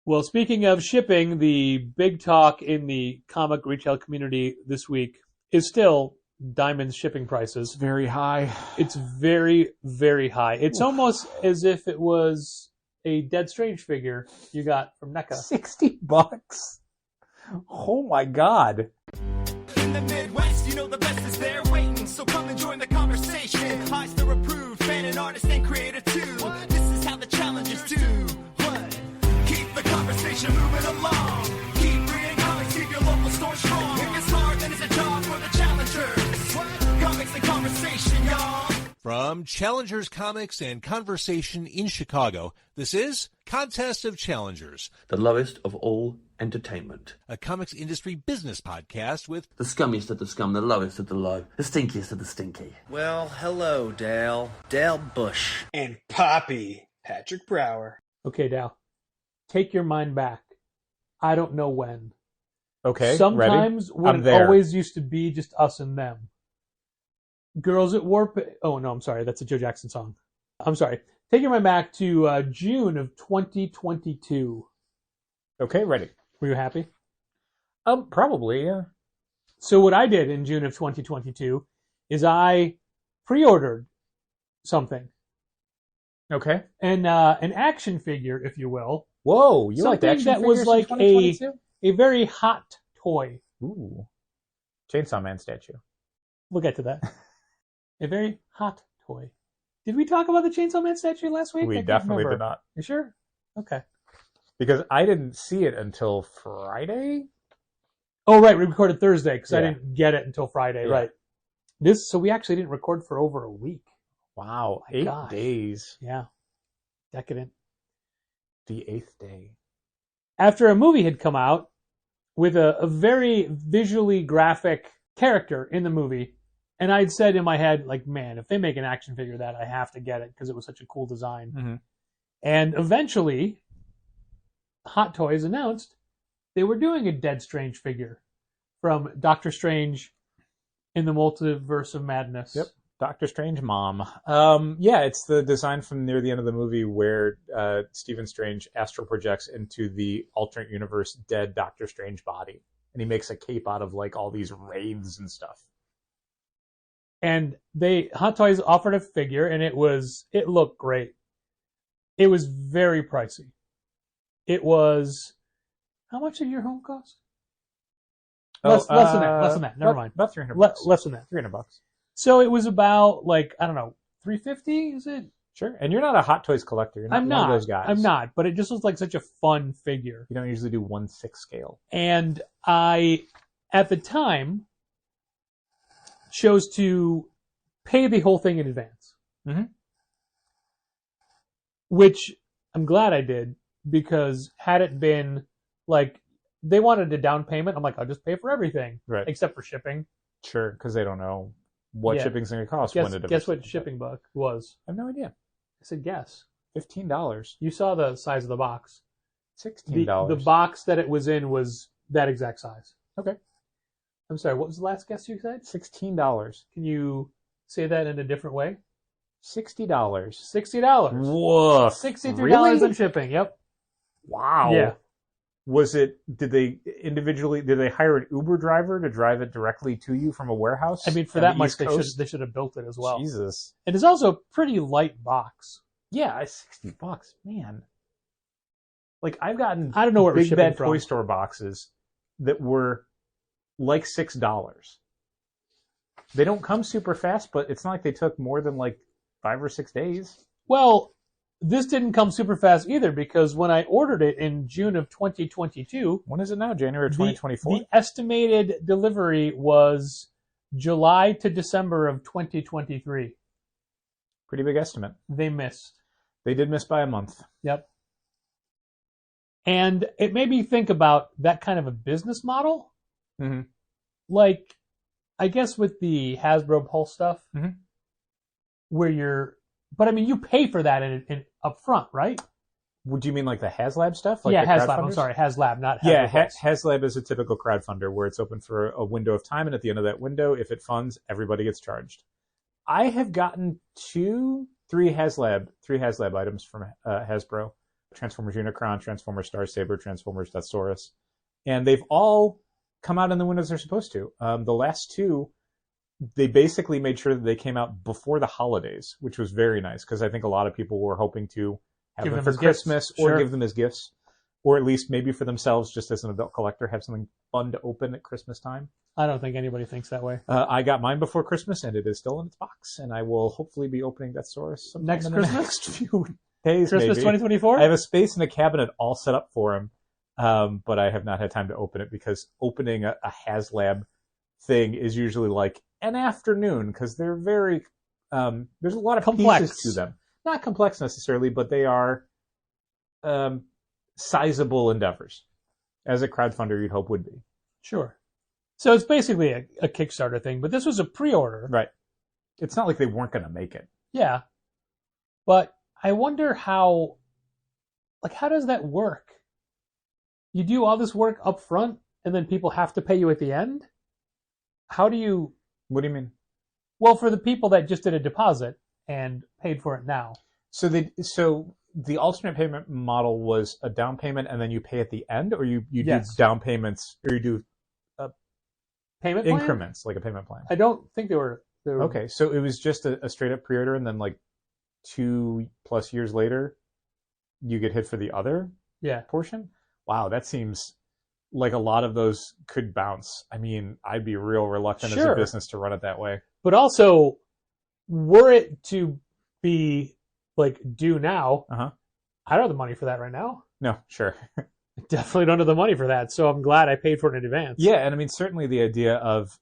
Well, speaking of shipping, the big talk in the comic retail community this week is still Diamond's shipping prices. Very high. It's very, very high. It's almost as if it was a Dead Strange figure you got from Neca. $60? Oh my God. In the Midwest, you know the best is there waiting, so come and join the conversation. I still approved, fan and artist and creator too. This is how the challengers do. What? Keep the conversation moving along. Keep reading comics, keep your local store strong. If it's hard, then it's a job for the challengers. What? Comics and conversation, y'all. From Challengers Comics and Conversation in Chicago, this is Contest of Challengers, the lowest of all entertainment. a comics industry business podcast with The scummiest of the scum, the lowest of the low, the stinkiest of the stinky. Well, hello, Dale. Dale Bush. And Poppy, Patrick Brower. Okay, Dal, take your mind back. I don't know when. Okay, Sometimes ready? when I'm it there. always used to be just us and them. Girls at Warp... Oh, no, I'm sorry. That's a Joe Jackson song. I'm sorry. Take your mind back to June of 2022. Okay, ready. Were you happy? Probably, yeah. So what I did in June of 2022 is I pre-ordered something. Okay. An action figure, if you will. Whoa, you like Something action that was figures like in 2022? a very hot toy. Ooh. Chainsaw Man statue. We'll get to that. A very hot toy. Did we talk about the Chainsaw Man statue last week? I We can't definitely remember. did not. You sure? Okay. Because I didn't see it until Friday? Oh, right. We recorded Thursday because I Yeah. didn't get it until Friday. Yeah. Right. So we actually didn't record for over a week. Wow, My 8 gosh. days. Yeah. Decadent. The 8th day. After a movie had come out with a very visually graphic character in the movie, and I'd said in my head, like, man, if they make an action figure of that, I have to get it because it was such a cool design. Mhm. And eventually, Hot Toys announced they were doing a Dead Strange figure from Doctor Strange in the Multiverse of Madness. Yep. Doctor Strange mom. Yeah, it's the design from near the end of the movie where Stephen Strange astral projects into the alternate universe dead Doctor Strange body. And he makes a cape out of like all these wraiths and stuff. And Hot Toys offered a figure, and it looked great. It was very pricey. It was, how much did your home cost? Less than that. Never mind. About $300. Less than that. $300. So it was about like, I don't know, $350, is it? Sure. And you're not a Hot Toys collector. You're not I'm one not. of those guys. I'm not, but it just looks like such a fun figure. You don't usually do 1/6 scale. And I, at the time, chose to pay the whole thing in advance. Mhm. Which I'm glad I did, because had it been like they wanted a down payment, I'm like, I'll just pay for everything, Right. except for shipping. Sure, because they don't know what Yeah. shipping's going to cost. Guess what shipping book was? I have no idea. I said guess. $15. You saw the size of the box. $16. The box that it was in was that exact size. Okay. I'm sorry, what was the last guess you said? $16. Can you say that in a different way? $60. $60. Woof. $63 Really? in shipping. Yep. Wow. Yeah. Did they hire an Uber driver to drive it directly to you from a warehouse? I mean, for on that the much, East they Coast? should have built it as well. Jesus. It is also a pretty light box. Yeah, it's $60, man. Like, I've gotten I don't know where it was Big shipping Bad from. Toy Store boxes that were like $6. They don't come super fast, but it's not like they took more than like 5 or 6 days. Well, this didn't come super fast either, because when I ordered it in June of 2022, When is it now? January of the 2024? estimated delivery was July to December of 2023. Pretty big estimate. They missed. They did miss by a month. Yep. And it made me think about that kind of a business model. Mm-hmm. Like, I guess with the Hasbro Pulse stuff, Mhm. but I mean, you pay for that in up front, right? Would you mean like the HasLab stuff? Like yeah, the HasLab. I'm crowdfunders? sorry, HasLab, not Hasbro Yeah, Pulse. HasLab is a typical crowdfunder where it's open for a window of time, and at the end of that window, if it funds, everybody gets charged. I have gotten three HasLab items from Hasbro Transformers Unicron, Transformers Starsaber, Transformers Deathsaurus. And they've all come out in the windows they're supposed to. The last two, they basically made sure that they came out before the holidays, which was very nice because I think a lot of people were hoping to have them for Christmas or give them as gifts, or at least maybe for themselves, just as an adult collector, have something fun to open at Christmas time. I don't think anybody thinks that way. I got mine before Christmas, and it is still in its box, and I will hopefully be opening Deathsaurus Next in Christmas? the next few days. Christmas maybe. 2024? I have a space in a cabinet all set up for him, but I have not had time to open it because opening a HasLab thing is usually like an afternoon because they're very there's a lot of complex pieces to them. Not complex necessarily, but they are sizable endeavors, as a crowdfunder you'd hope would be. Sure. So it's basically a Kickstarter thing, but this was a pre-order. Right. It's not like they weren't going to make it. Yeah. But I wonder how does that work? You do all this work up front and then people have to pay you at the end? How do you... What do you mean? Well, for the people that just did a deposit and paid for it now. So the alternate payment model was a down payment and then you pay at the end, or you Yes. do down payments, or you do Payment plan? increments, like a payment plan. I don't think they were... Okay, so it was just a straight up pre-order, and then like 2+ years later, you get hit for the other portion? Wow, that seems like a lot of those could bounce. I mean, I'd be real reluctant as a business to run it that way. But also, were it to be like due now, I don't have the money for that right now. No, sure. Definitely don't have the money for that, so I'm glad I paid for it in advance. Yeah, and I mean, certainly the idea of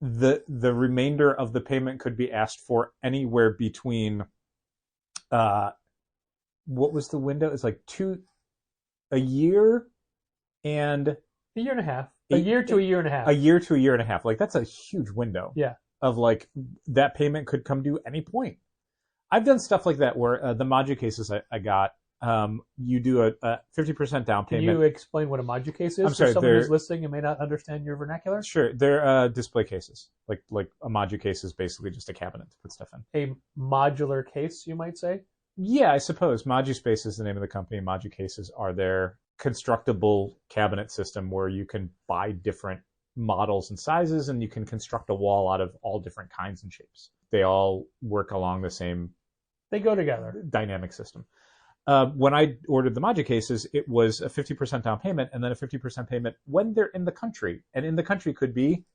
the remainder of the payment could be asked for anywhere between, what was the window? It's like a year and... A year and a half. A year to a year and a half. A year to a year and a half. Like, that's a huge window. Yeah. Of like, that payment could come due any point. I've done stuff like that where the Maju cases I got, you do a 50% down payment. Can you explain what a Maju case is? I'm sorry, for someone who's listening and may not understand your vernacular? Sure, they're display cases. Like a Maju case is basically just a cabinet to put stuff in. A modular case, you might say? Yeah, I suppose. Maju Space is the name of the company. Maju cases are their constructible cabinet system where you can buy different models and sizes, and you can construct a wall out of all different kinds and shapes. They all work along the same... They go together. Dynamic system. When I ordered the Maju cases, it was a 50% down payment and then a 50% payment when they're in the country. And in the country could be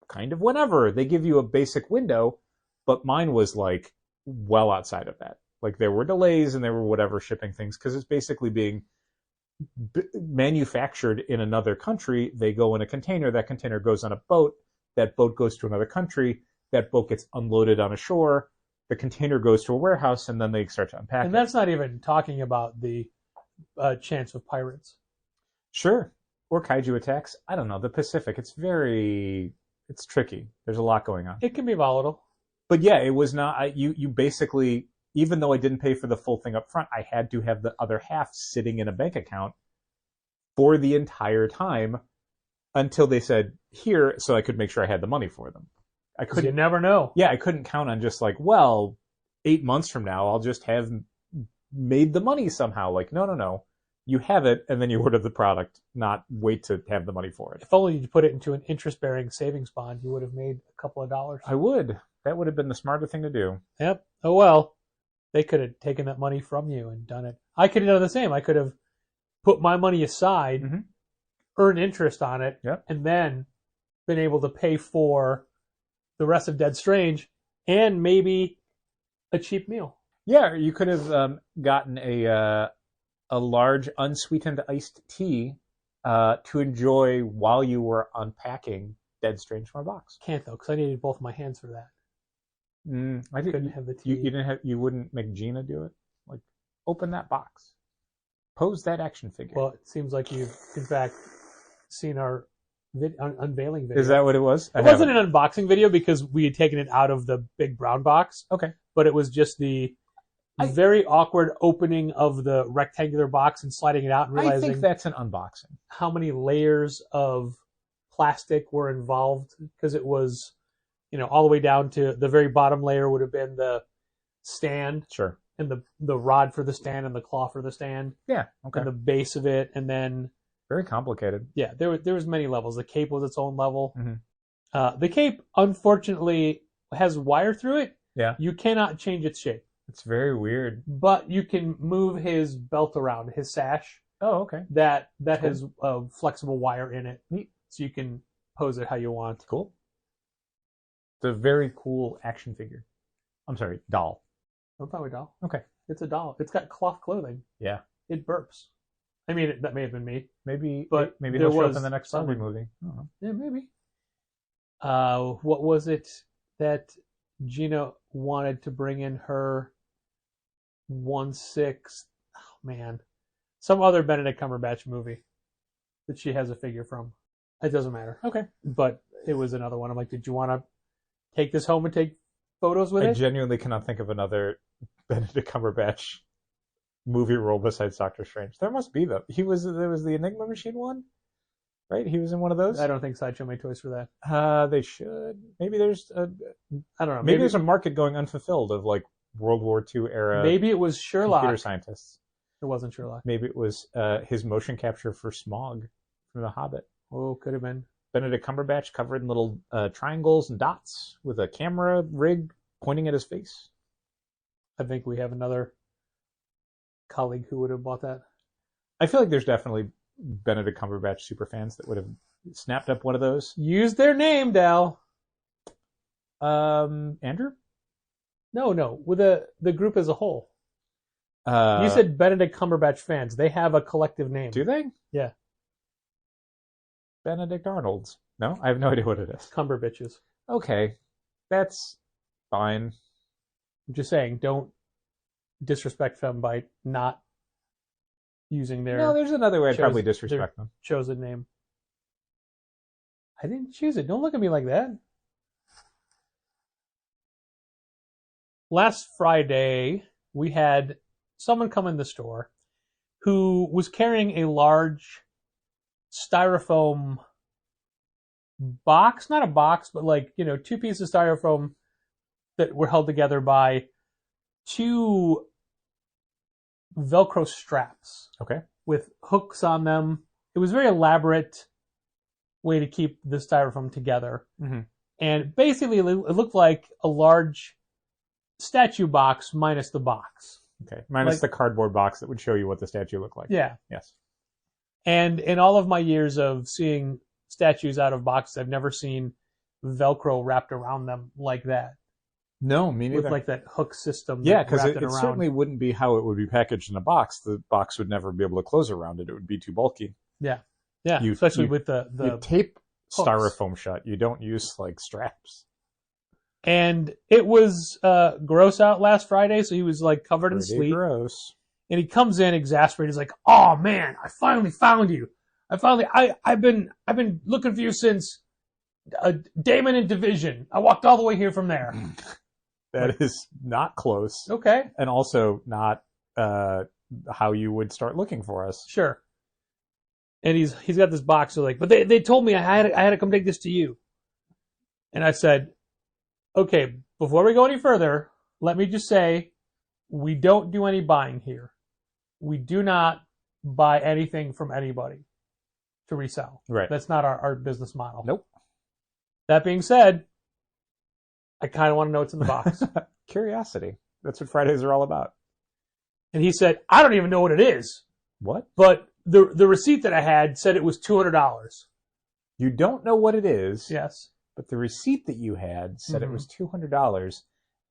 kind of whenever. They give you a basic window, but mine was like well outside of that. Like there were delays and there were whatever shipping things because it's basically being manufactured in another country. They go in a container. That container goes on a boat. That boat goes to another country. That boat gets unloaded on a shore. The container goes to a warehouse, and then they start to unpack And that's not even talking about the chance of pirates. Sure. Or kaiju attacks. I don't know. The Pacific, it's tricky. There's a lot going on. It can be volatile. But yeah, it was not, you basically, even though I didn't pay for the full thing up front, I had to have the other half sitting in a bank account for the entire time until they said here, so I could make sure I had the money for them. I couldn't. You never know. Yeah, I couldn't count on just like, well, 8 months from now, I'll just have made the money somehow. Like, no. You have it, and then you order the product, not wait to have the money for it. If only you put it into an interest-bearing savings bond, you would have made a couple of dollars. I would. That would have been the smarter thing to do. Yep. Oh, well. They could have taken that money from you and done it. I could have done the same. I could have put my money aside, earned interest on it, and then been able to pay for the rest of Dead Strange and maybe a cheap meal. Yeah, you could have gotten a large unsweetened iced tea to enjoy while you were unpacking Dead Strange from a box. Can't though, because I needed both my hands for that. I couldn't have the tea. You wouldn't make Gina do it? Like, open that box. Pose that action figure. Well, it seems like you've, in fact, seen our unveiling video. Is that what it was? It wasn't an unboxing video because we had taken it out of the big brown box. Okay. But it was just the very awkward opening of the rectangular box and sliding it out and realizing... I think that's an unboxing. ...how many layers of plastic were involved because it was, all the way down to the very bottom layer would have been the stand. Sure. and the rod for the stand and the claw for the stand Yeah. Okay. and the base of it, and then Very complicated. yeah, there was many levels. The cape was its own level. Mhm. The cape, unfortunately, has wire through it. Yeah. You cannot change its shape, It's very weird. but you can move his belt around, his sash. Oh, okay. That Cool. has a flexible wire in it, Neat. so you can pose it how you want. Cool. It's a very cool action figure. I'm sorry, doll. Don't call me doll. Okay. It's a doll. It's got cloth clothing. Yeah. It burps. I mean, that may have been me. Maybe But maybe there he'll show up was in the next zombie someone- movie. I don't know. Yeah, maybe. What was it that Gina wanted to bring in her 1/6? Oh man, some other Benedict Cumberbatch movie that she has a figure from. It doesn't matter. Okay. But it was another one. I'm like, did you want to take this home and take photos with I it? genuinely cannot think of another Benedict Cumberbatch movie role besides Doctor Strange. There must be though. There was the Enigma Machine one, right? He was in one of those. I don't think Sideshow made toys for that. They should. Maybe there's I don't know. maybe there's a market going unfulfilled of like World War II era maybe it was Sherlock. computer scientists. It wasn't Sherlock. Maybe it was his motion capture for Smaug from The Hobbit. Oh, could have been. Benedict Cumberbatch covered in little triangles and dots with a camera rig pointing at his face. I think we have another colleague who would have bought that. I feel like there's definitely Benedict Cumberbatch superfans that would have snapped up one of those. Use their name, Dal. Andrew? No, with the group as a whole. You You said Benedict Cumberbatch fans. They have a collective name. do they? Yeah, Benedict Arnold's. No, I have no idea what it is. Cumberbitches. Okay, that's fine. I'm just saying, don't disrespect them by not using their No, there's another way I'd Chose- probably disrespect them. chosen name. I didn't choose it. Don't look at me like that. Last Friday, we had someone come in the store who was carrying a large styrofoam box, not a box, but like, two pieces of styrofoam that were held together by two Velcro straps Okay. with hooks on them. It was a very elaborate way to keep the styrofoam together. Mm-hmm. And basically, it looked like a large statue box minus the box. Okay. Minus Like- the cardboard box that would show you what the statue looked like. Yeah. Yes. And in all of my years of seeing statues out of boxes, I've never seen Velcro wrapped around them like that. No, me neither. With like that hook system. Yeah, that because wrapped it around. certainly wouldn't be how it would be packaged in a box. The box would never be able to close around it. It would be too bulky. Yeah, You- especially you- with You the tape hooks. styrofoam shut. You don't use like straps. And it was gross out last Friday, so he was like covered in Pretty sleep. gross. And he comes in exasperated. He's like, "Oh man, I finally found you. I've been looking for you since Damon in Division. I walked all the way here from there." That is not close, Okay, and also not how you would start looking for us. sure. And he's got this box. So like, but they told me I had to come take this to you. And I said, "Okay, before we go any further, let me just say, we don't do any buying here. We do not buy anything from anybody to resell. Right. That's not our business model." Nope. That being said, I kind of want to know what's in the box. Curiosity. That's what Fridays are all about. And he said, "I don't even know what it is, What? but the receipt that I had said it was $200. You don't know what it is, Yes. but the receipt that you had said Mhm. it was $200,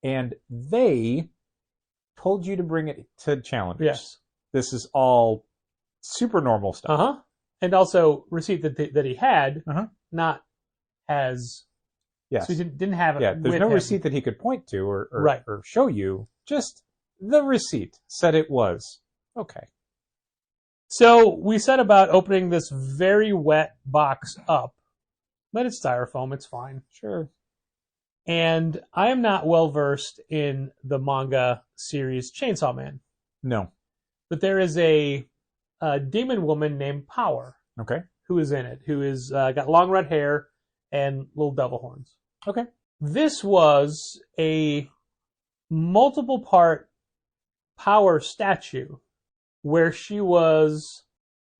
and they told you to bring it to Challengers. Yes. This is all super normal stuff. Uh-huh. And also receipt that he had, Uh-huh. not as... Yes. So he didn't have it Yeah, there's with no him. receipt that he could point to or Right. or show you. Just the receipt said it was. Okay. So we set about opening this very wet box up. But it's styrofoam, it's fine. Sure. And I am not well versed in the manga series Chainsaw Man. No. But there is a demon woman named Power Okay. who is in it, who is got long red hair and little devil horns. Okay. This was a multiple part Power statue where she was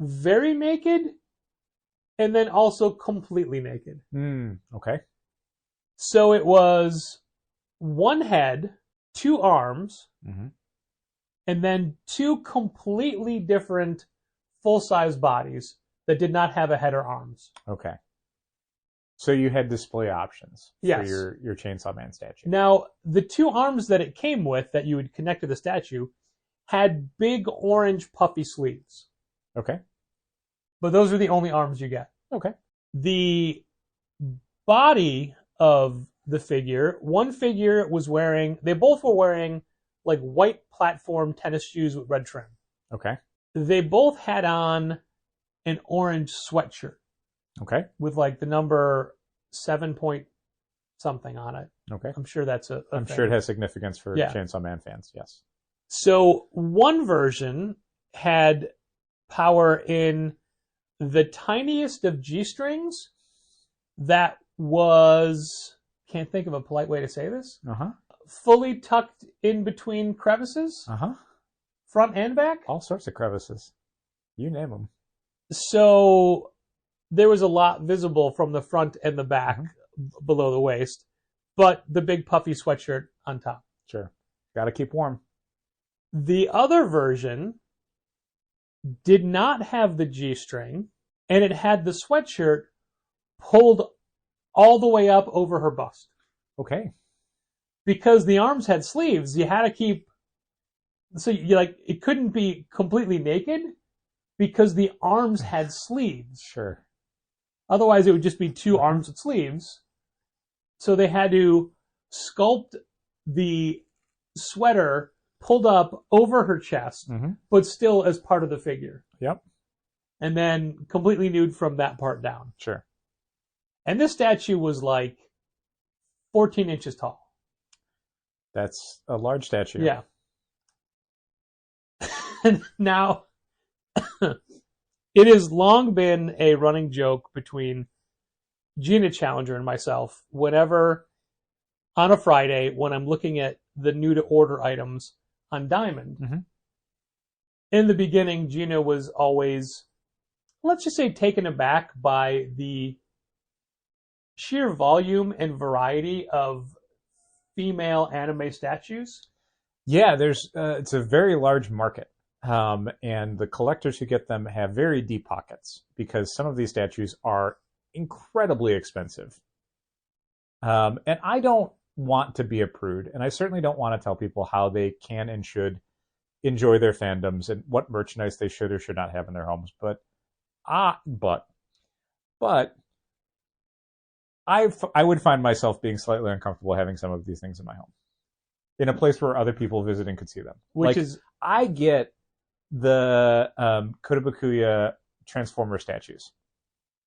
very naked and then also completely naked. Okay. So it was one head, two arms, and then two completely different full-size bodies that did not have a head or arms. Okay. So you had display options Yes. for your Chainsaw Man statue. Now, the two arms that it came with that you would connect to the statue had big orange puffy sleeves. Okay. But those are the only arms you get. Okay. The body of the figure, one figure was wearing, they both were wearing like white platform tennis shoes with red trim. Okay. They both had on an orange sweatshirt Okay. with like the number 7 point something on it. Okay. I'm sure that's a I'm thing. sure it has significance for Yeah. Chainsaw Man fans. Yes. So one version had power in the tiniest of G-strings that was, can't think of a polite way to say this, fully tucked in between crevices, front and back. All sorts of crevices. You name them. So there was a lot visible from the front and the back below the waist, but the big puffy sweatshirt on top. Sure. Got to keep warm. The other version did not have the G-string, and it had the sweatshirt pulled all the way up over her bust. Okay. Because the arms had sleeves, you had to keep, so you like, it couldn't be completely naked because the arms had sleeves. Sure. Otherwise it would just be two arms with sleeves. So they had to sculpt the sweater pulled up over her chest, but still as part of the figure. Yep. And then completely nude from that part down. Sure. And this statue was like 14 inches tall. That's a large statue. Yeah. And now, it has long been a running joke between Gina Challenger and myself whenever, on a Friday, when I'm looking at the new to order items on Diamond. In the beginning, Gina was always, let's just say, taken aback by the sheer volume and variety of female anime statues. Yeah, there's it's a very large market. And the collectors who get them have very deep pockets because some of these statues are incredibly expensive. And I don't want to be a prude, and I certainly don't want to tell people how they can and should enjoy their fandoms and what merchandise they should or should not have in their homes. But I would find myself being slightly uncomfortable having some of these things in my home, in a place where other people visiting could see them. I get the Kotobukiya Transformer statues,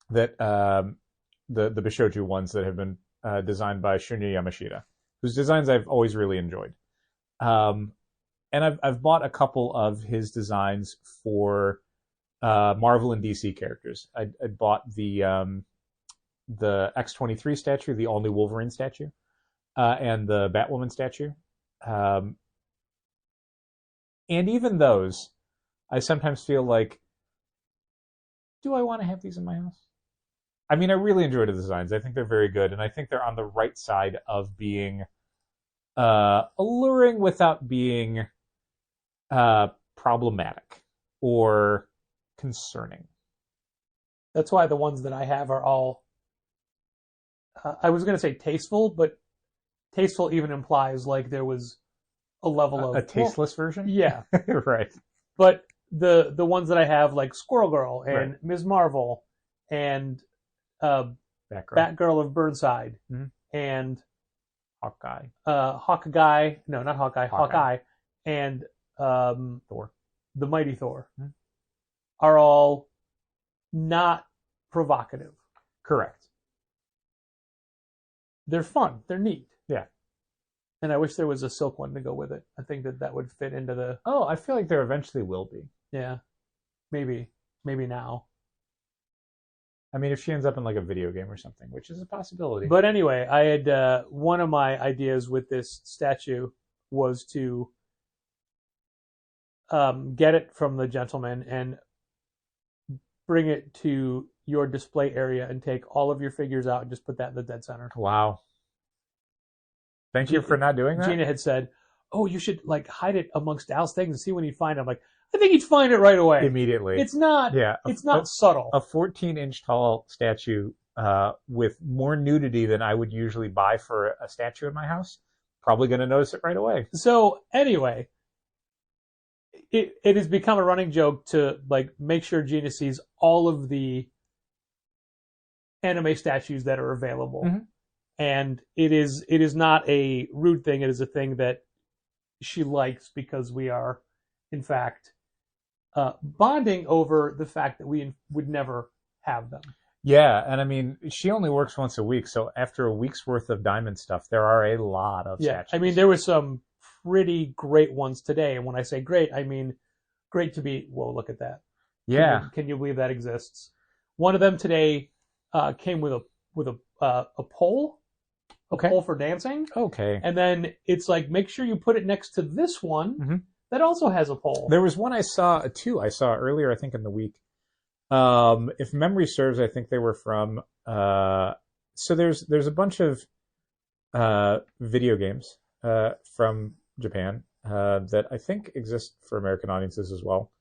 that the Bishoju ones that have been designed by Shunya Yamashita, whose designs I've always really enjoyed. And I've bought a couple of his designs for Marvel and DC characters. I bought the X-23 statue, the all-new Wolverine statue, and the Batwoman statue. And even those, I sometimes feel like, do I want to have these in my house? I mean, I really enjoy the designs. I think they're very good, and I think they're on the right side of being alluring without being problematic or concerning. That's why the ones that I have are all, I was going to say tasteful, but tasteful even implies like there was a level of... A tasteless version? Yeah. Right. But the ones that I have, like Squirrel Girl and Ms. Marvel and Batgirl of Burnside and Hawkeye. Hawkeye. No, not Hawkeye. Hawkeye. And Thor. The Mighty Thor are all not provocative. Correct. They're fun. They're neat. Yeah. And I wish there was a silk one to go with it. I think that would fit into the... Oh, I feel like there eventually will be. Yeah. Maybe now. I mean, if she ends up in like a video game or something, which is a possibility. But anyway, I had one of my ideas with this statue was to get it from the gentleman and bring it to your display area and take all of your figures out and just put that in the dead center. Wow. Thank you for not doing that. Gina had said, "Oh, you should like hide it amongst Al's things and see when he'd find it." I'm like, I think he'd find it right away. Immediately. It's not. Yeah. It's not subtle. A 14-inch tall statue with more nudity than I would usually buy for a statue in my house. Probably going to notice it right away. So anyway, it has become a running joke to like make sure Gina sees all of the anime statues that are available. Mm-hmm. And it is not a rude thing. It is a thing that she likes because we are, in fact, bonding over the fact that we would never have them. Yeah, and I mean, she only works once a week, so after a week's worth of diamond stuff, there are a lot of statues. I mean, there were some pretty great ones today, and when I say great, I mean great to be, whoa, look at that. Yeah. Can you believe that exists? One of them today came with a pole. Okay. Pole for dancing. Okay. And then it's like, make sure you put it next to this one that also has a pole. There was one I saw earlier, I think, in the week. If memory serves, I think they were from. So there's a bunch of video games from Japan that I think exist for American audiences as well,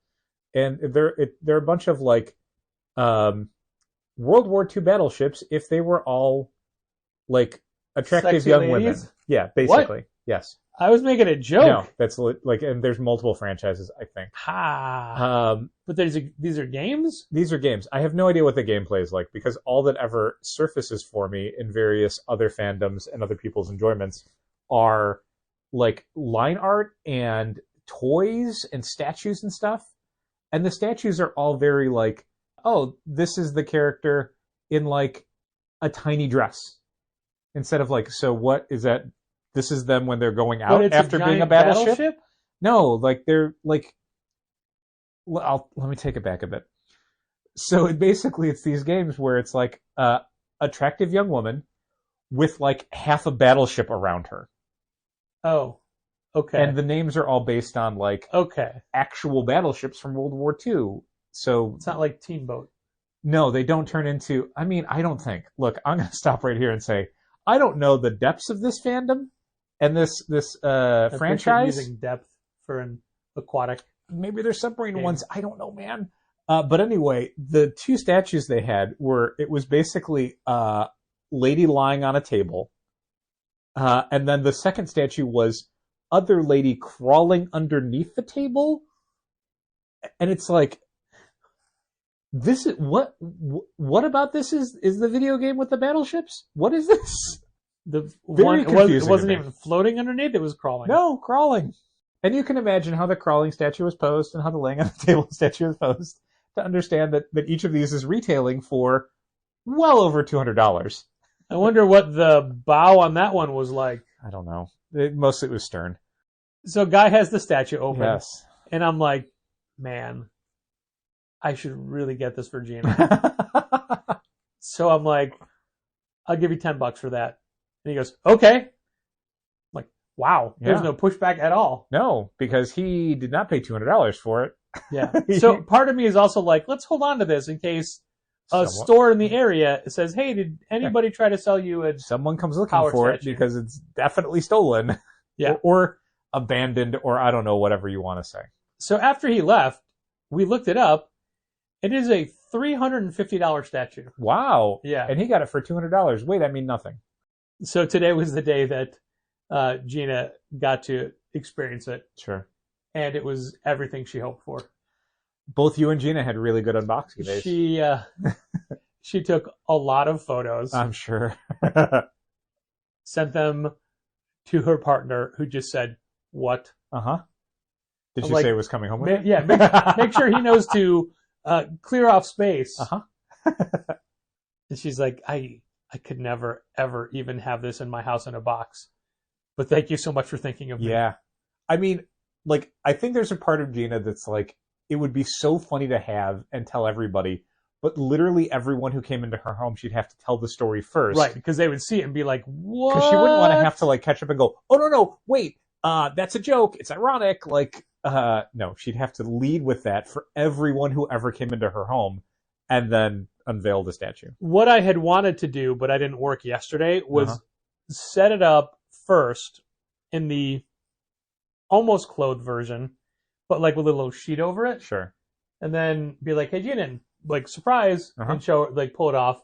and they're a bunch of like World War II battleships if they were all like attractive Sexy young ladies? women. Yeah, basically. What? Yes. I was making a joke. No, that's like, and there's multiple franchises, I think. But these are games? These are games. I have no idea what the gameplay is like because all that ever surfaces for me in various other fandoms and other people's enjoyments are like line art and toys and statues and stuff. And the statues are all very like, oh, this is the character in like a tiny dress. Instead of like, so what is that? This is them when they're going out after being a battleship? No, like they're like, let me take it back a bit. So it's these games where it's like attractive young woman with like half a battleship around her. Oh, okay. And the names are all based on like actual battleships from World War II. So it's not like Teen Boat. No, they don't turn into. I mean, I don't think. Look, I'm going to stop right here and say I don't know the depths of this fandom and this franchise. Using depth for an aquatic. Maybe they're submarine ones. I don't know, man. But anyway, the two statues they had it was basically a lady lying on a table. And then the second statue was other lady crawling underneath the table. And it's like, this is what about this is the video game with the battleships? What is this? The one it wasn't even floating underneath, it was crawling. No, crawling. And you can imagine how the crawling statue was posed and how the laying on the table statue was posed to understand that each of these is retailing for well over $200. I wonder what the bow on that one was like. I don't know. Mostly it was stern. So Guy has the statue open. Yes. And I'm like, man, I should really get this for Gina. So I'm like, I'll give you $10 for that. And he goes, okay. I'm like, wow, there's no pushback at all. No, because he did not pay $200 for it. Yeah. So part of me is also like, let's hold on to this in case a store in the area says, hey, did anybody try to sell you a someone comes looking for it because it's definitely stolen. Yeah. Or abandoned, or I don't know, whatever you want to say. So after he left, we looked it up. It is a $350 statue. Wow. Yeah. And he got it for $200. Wait, I mean nothing. So today was the day that Gina got to experience it. Sure. And it was everything she hoped for. Both you and Gina had really good unboxing days. She took a lot of photos. I'm sure. Sent them to her partner, who just said, what? Uh-huh. Did you say it was coming home with Yeah, make sure he knows to clear off space. Uh-huh. And she's like, I could never, ever even have this in my house in a box. But thank you so much for thinking of me. Yeah. I mean, like, I think there's a part of Gina that's like, it would be so funny to have and tell everybody, but literally everyone who came into her home, she'd have to tell the story first. Right, because they would see it and be like, what? Because she wouldn't want to have to, like, catch up and go, oh, no, wait, that's a joke. It's ironic. Like, No, she'd have to lead with that for everyone who ever came into her home, and then unveil the statue. What I had wanted to do, but I didn't work yesterday, was set it up first in the almost clothed version, but like with a little sheet over it. Sure. And then be like, hey, Jaden, like, surprise, and show her, like, pull it off.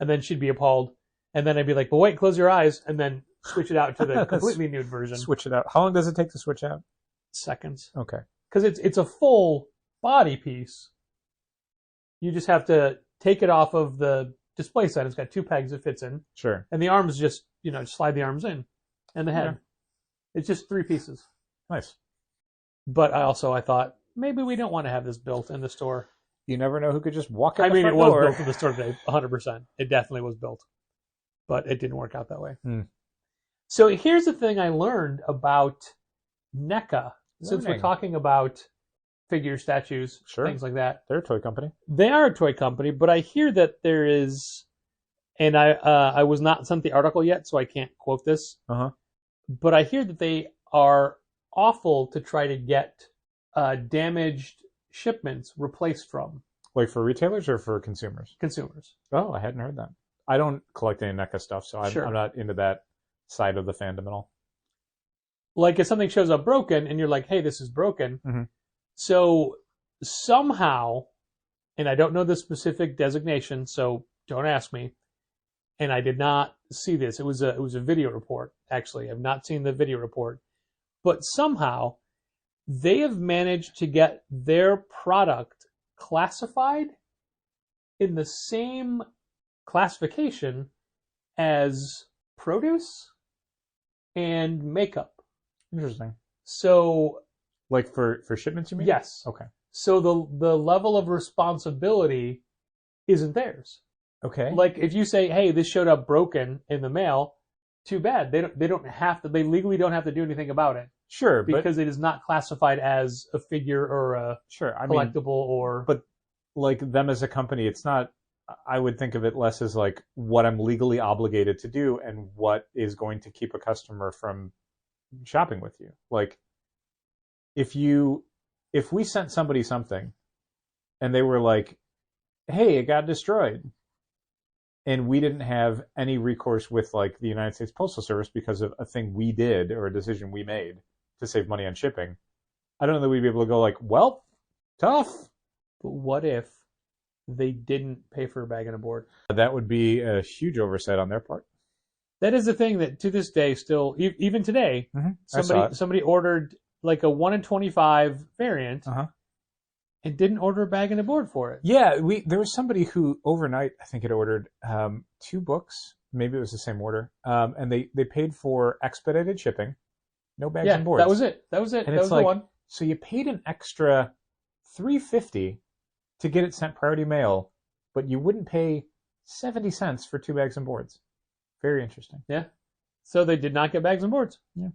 And then she'd be appalled. And then I'd be like, but wait, close your eyes. And then switch it out to the completely nude version. Switch it out. How long does it take to switch out? Seconds. Okay. Because it's a full body piece. You just have to take it off of the display set. It's got 2 pegs it fits in. Sure. And the arms just, slide the arms in. And the head. Yeah. It's just 3 pieces. Nice. But I thought, maybe we don't want to have this built in the store. You never know who could just walk out I the mean, front it was door. built in the store today, 100%. It definitely was built. But it didn't work out that way. So here's the thing I learned about Neca. Since we're talking about figure statues, things like that. They're a toy company. They are a toy company, but I hear that there is, and I was not sent the article yet, so I can't quote this. But I hear that they are awful to try to get damaged shipments replaced from. Like for retailers or for consumers? Consumers. Oh, I hadn't heard that. I don't collect any NECA stuff, so I'm not into that side of the fandom at all. Like if something shows up broken and you're like, hey, this is broken. So somehow, and I don't know the specific designation, so don't ask me. And I did not see this. It was a video report, actually. I've not seen the video report. But somehow they have managed to get their product classified in the same classification as produce and makeup. Interesting. So, like for shipments, you mean? Yes. Okay. So the level of responsibility isn't theirs. Okay. Like if you say, "Hey, this showed up broken in the mail," too bad. They don't have to. They legally don't have to do anything about it. Sure, because it is not classified as a figure or a collectible But like them as a company, it's not. I would think of it less as like what I'm legally obligated to do and what is going to keep a customer from shopping with you. Like if we sent somebody something and they were like, hey, it got destroyed, and we didn't have any recourse with like the United States Postal Service because of a thing we did or a decision we made to save money on shipping, I don't know that we'd be able to go like, well, tough. But what if they didn't pay for a bag and a board? That would be a huge oversight on their part. That is the thing that to this day still, even today, somebody ordered like a 1 in 25 variant and didn't order a bag and a board for it. Yeah, there was somebody who overnight, I think, had ordered 2 books. Maybe it was the same order. And they paid for expedited shipping, no bags and boards. That was it. That was it. And that was the one. So you paid an extra $3.50 to get it sent priority mail, but you wouldn't pay 70 cents for 2 bags and boards. Very interesting. Yeah. So they did not get bags and boards. Yeah.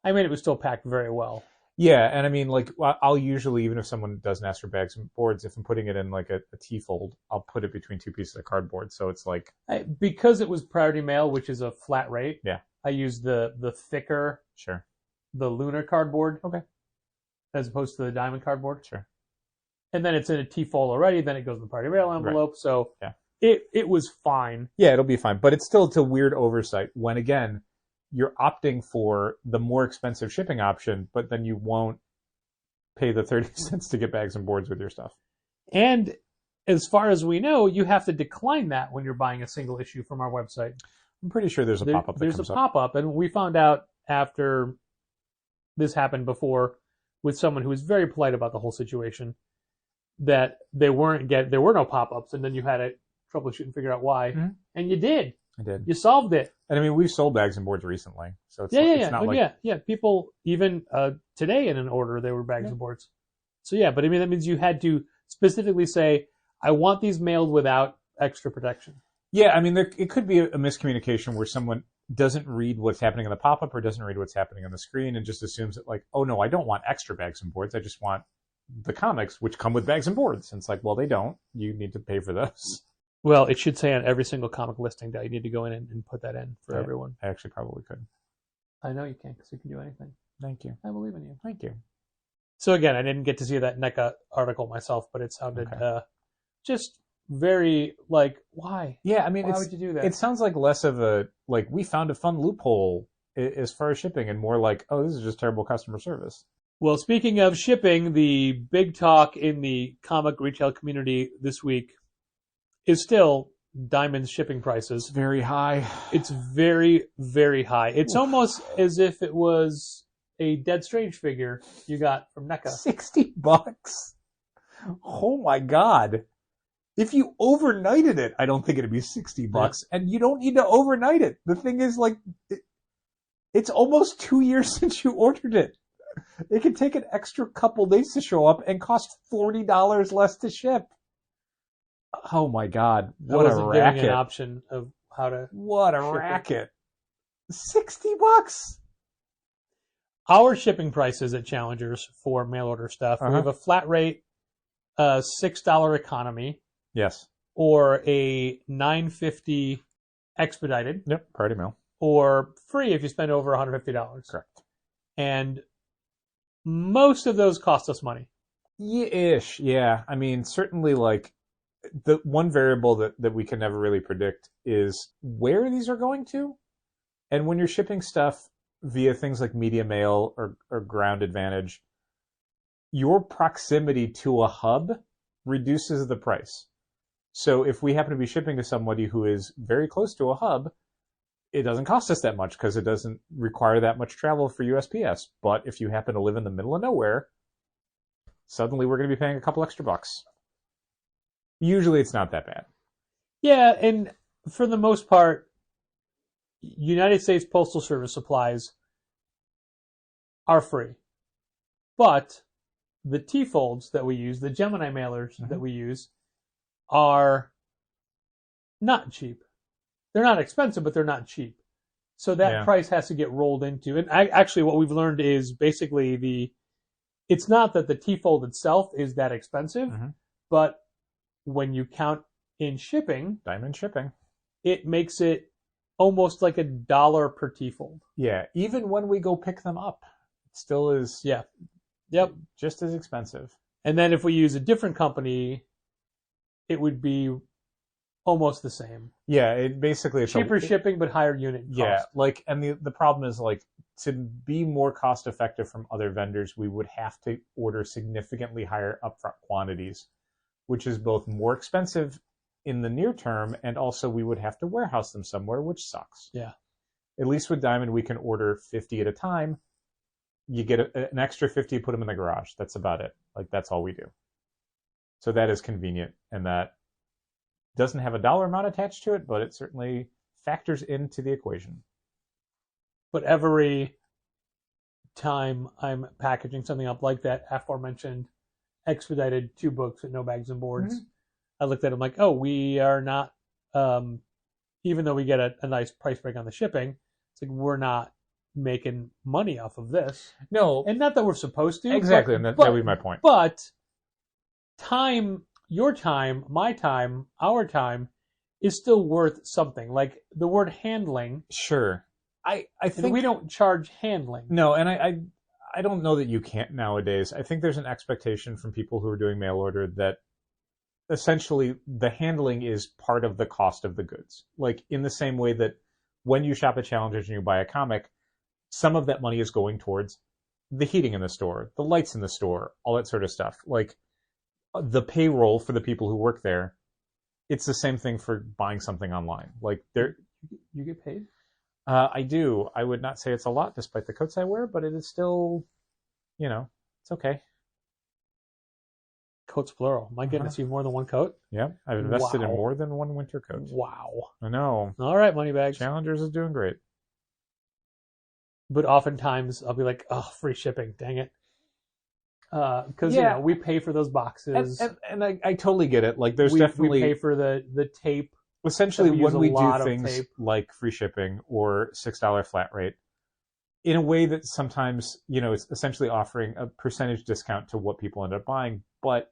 I mean, it was still packed very well. Yeah, and I mean, like, I'll usually, even if someone doesn't ask for bags and boards, if I'm putting it in like a T-fold, I'll put it between 2 pieces of cardboard. So it's like... because it was priority mail, which is a flat rate, yeah, I used the thicker, the lunar cardboard. Okay. As opposed to the diamond cardboard. Sure. And then it's in a T-fold already, then it goes in the priority mail envelope, so yeah. It was fine. Yeah, it'll be fine. But it's a weird oversight when, again, you're opting for the more expensive shipping option, but then you won't pay the 30 cents to get bags and boards with your stuff. And as far as we know, you have to decline that when you're buying a single issue from our website. I'm pretty sure there's a pop-up that comes up. There's a pop-up, and we found out after this happened before with someone who was very polite about the whole situation that there were no pop-ups, and then you had to troubleshoot and figure out why. Mm-hmm. And you did. I did. You solved it. And I mean, we've sold bags and boards recently, so it's it's not like... Yeah. People, even today in an order, they were bags and boards. So yeah, but I mean, that means you had to specifically say, I want these mailed without extra protection. Yeah, I mean, it could be a miscommunication where someone doesn't read what's happening on the pop-up or doesn't read what's happening on the screen and just assumes that, like, oh no, I don't want extra bags and boards. I just want the comics, which come with bags and boards. And it's like, well, they don't. You need to pay for those. Well, it should say on every single comic listing that you need to go in and put that in for everyone. I actually probably could. I know you can because you can do anything. Thank you. I believe in you. Thank you. So again, I didn't get to see that NECA article myself, but it sounded just very like, why? Yeah, I mean, Why would you do that? It sounds like less of a, like, we found a fun loophole as far as shipping, and more like, oh, this is just terrible customer service. Well, speaking of shipping, the big talk in the comic retail community this week is still Diamond's shipping prices. It's very high. It's very, very high. It's almost as if it was a Dead Strange figure you got from NECA. $60. Oh my God. If you overnighted it, I don't think it'd be $60. Yeah. And you don't need to overnight it. The thing is, like, it's almost 2 years since you ordered it. It can take an extra couple days to show up and cost $40 less to ship. Oh my God. What a racket. Giving an option of how to. What a racket. $60. Our shipping prices at Challengers for mail order stuff, we have a flat rate, $6 economy. Yes. Or a $9.50 expedited. Yep, priority mail. Or free if you spend over $150. Correct. And most of those cost us money. Yeah-ish, yeah. I mean, certainly, like, the one variable that we can never really predict is where these are going to. And when you're shipping stuff via things like media mail or ground advantage, your proximity to a hub reduces the price. So if we happen to be shipping to somebody who is very close to a hub, it doesn't cost us that much because it doesn't require that much travel for USPS. But if you happen to live in the middle of nowhere, suddenly we're going to be paying a couple extra bucks. Usually it's not that bad. Yeah, and for the most part, United States Postal Service supplies are free. But the T-folds that we use, the Gemini mailers that we use, are not cheap. They're not expensive, but they're not cheap. So that price has to get rolled into. And actually what we've learned is basically it's not that the T-fold itself is that expensive, but when you count in shipping, Diamond shipping, it makes it almost like $1 per T-fold. Yeah, even when we go pick them up, it still is just as expensive. And then if we use a different company, it would be almost the same. Yeah, it basically it's cheaper shipping but higher unit cost. Yeah, like, and the problem is, like, to be more cost effective from other vendors, we would have to order significantly higher upfront quantities, which is both more expensive in the near term, and also we would have to warehouse them somewhere, which sucks. Yeah. At least with Diamond, we can order 50 at a time. You get an extra 50, put them in the garage. That's about it. Like, that's all we do. So that is convenient, and that doesn't have a dollar amount attached to it, but it certainly factors into the equation. But every time I'm packaging something up like that aforementioned expedited 2 books with no bags and boards, I looked at them like, oh, we are not, even though we get a nice price break on the shipping, it's like we're not making money off of this. No. And not that we're supposed to. Exactly, and that would be my point. But time, your time, my time, our time is still worth something. Like the word handling. Sure. I think we don't charge handling. No, and I don't know that you can't nowadays. I think there's an expectation from people who are doing mail order that essentially the handling is part of the cost of the goods. Like, in the same way that when you shop at Challengers and you buy a comic, some of that money is going towards the heating in the store, the lights in the store, all that sort of stuff. Like, the payroll for the people who work there, it's the same thing for buying something online. Like, you get paid? I do. I would not say it's a lot, despite the coats I wear, but it is still, it's okay. Coats plural. My goodness, you have more than one coat? Yeah, I've invested in more than one winter coat. Wow. I know. All right, Moneybags. Challengers is doing great. But oftentimes I'll be like, oh, free shipping, dang it. Because we pay for those boxes. And I totally get it. Like, there's we definitely... We pay for the tape. Essentially, when we do things like free shipping or $6 flat rate, in a way that sometimes, it's essentially offering a percentage discount to what people end up buying. But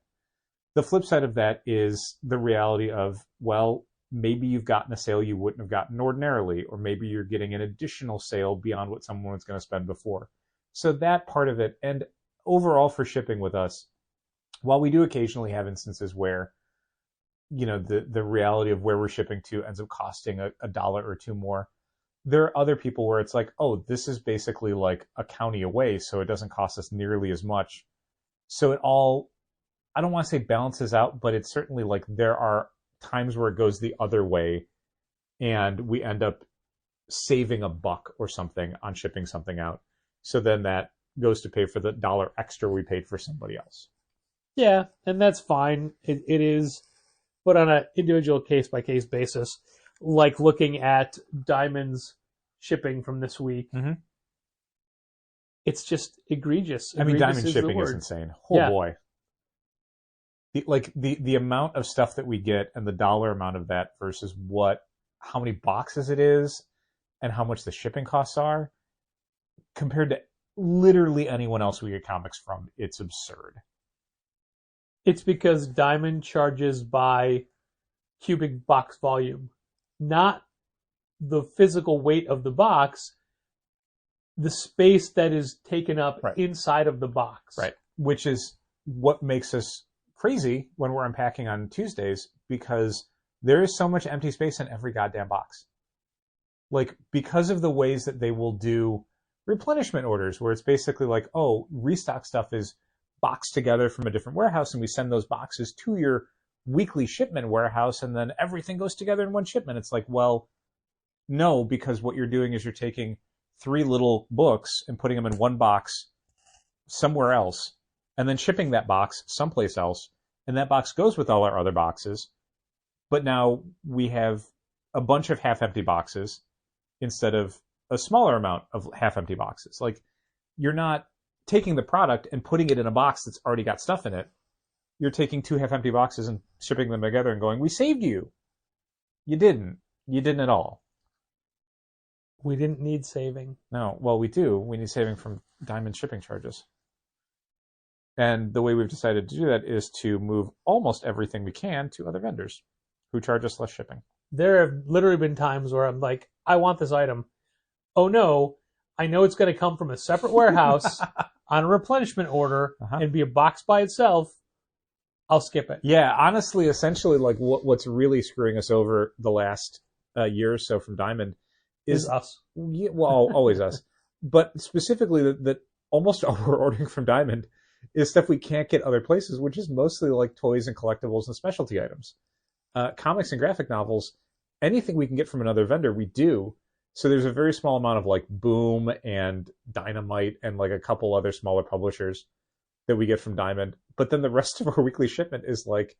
the flip side of that is the reality of, well, maybe you've gotten a sale you wouldn't have gotten ordinarily, or maybe you're getting an additional sale beyond what someone was going to spend before. So that part of it, and overall for shipping with us, while we do occasionally have instances where, the reality of where we're shipping to ends up costing a dollar or two more, there are other people where it's like, oh, this is basically like a county away, so it doesn't cost us nearly as much. So it all, I don't want to say balances out, but it's certainly like there are times where it goes the other way and we end up saving a buck or something on shipping something out. So then that goes to pay for the dollar extra we paid for somebody else. Yeah, and that's fine. It is, but on an individual case-by-case basis, like looking at Diamond's shipping from this week, it's just egregious. I mean, Egregious Diamond is the shipping is word. insane. Oh boy. The amount of stuff that we get and the dollar amount of that versus how many boxes it is and how much the shipping costs are compared to literally anyone else we get comics from, it's absurd. It's because Diamond charges by cubic box volume, not the physical weight of the box, the space that is taken up inside of the box. Right. Which is what makes us crazy when we're unpacking on Tuesdays, because there is so much empty space in every goddamn box. Like, because of the ways that they will do replenishment orders, where it's basically like, oh, restock stuff is boxed together from a different warehouse, and we send those boxes to your weekly shipment warehouse, and then everything goes together in one shipment. It's like, well, no, because what you're doing is you're taking 3 little books and putting them in one box somewhere else, and then shipping that box someplace else, and that box goes with all our other boxes. But now we have a bunch of half-empty boxes instead of a smaller amount of half-empty boxes. Like, you're not taking the product and putting it in a box that's already got stuff in it. You're taking 2 half-empty boxes and shipping them together and going, we saved you. You didn't. You didn't at all. We didn't need saving. No, well, we do. We need saving from Diamond shipping charges. And the way we've decided to do that is to move almost everything we can to other vendors who charge us less shipping. There have literally been times where I'm like, I want this item. Oh no, I know it's going to come from a separate warehouse on a replenishment order and be a box by itself. I'll skip it. Yeah, honestly, essentially, like what's really screwing us over the last year or so from Diamond is us. Yeah, well, always us. But specifically that almost all we're ordering from Diamond is stuff we can't get other places, which is mostly like toys and collectibles and specialty items. Comics and graphic novels, anything we can get from another vendor, we do. So there's a very small amount of like Boom and Dynamite and like a couple other smaller publishers that we get from Diamond. But then the rest of our weekly shipment is like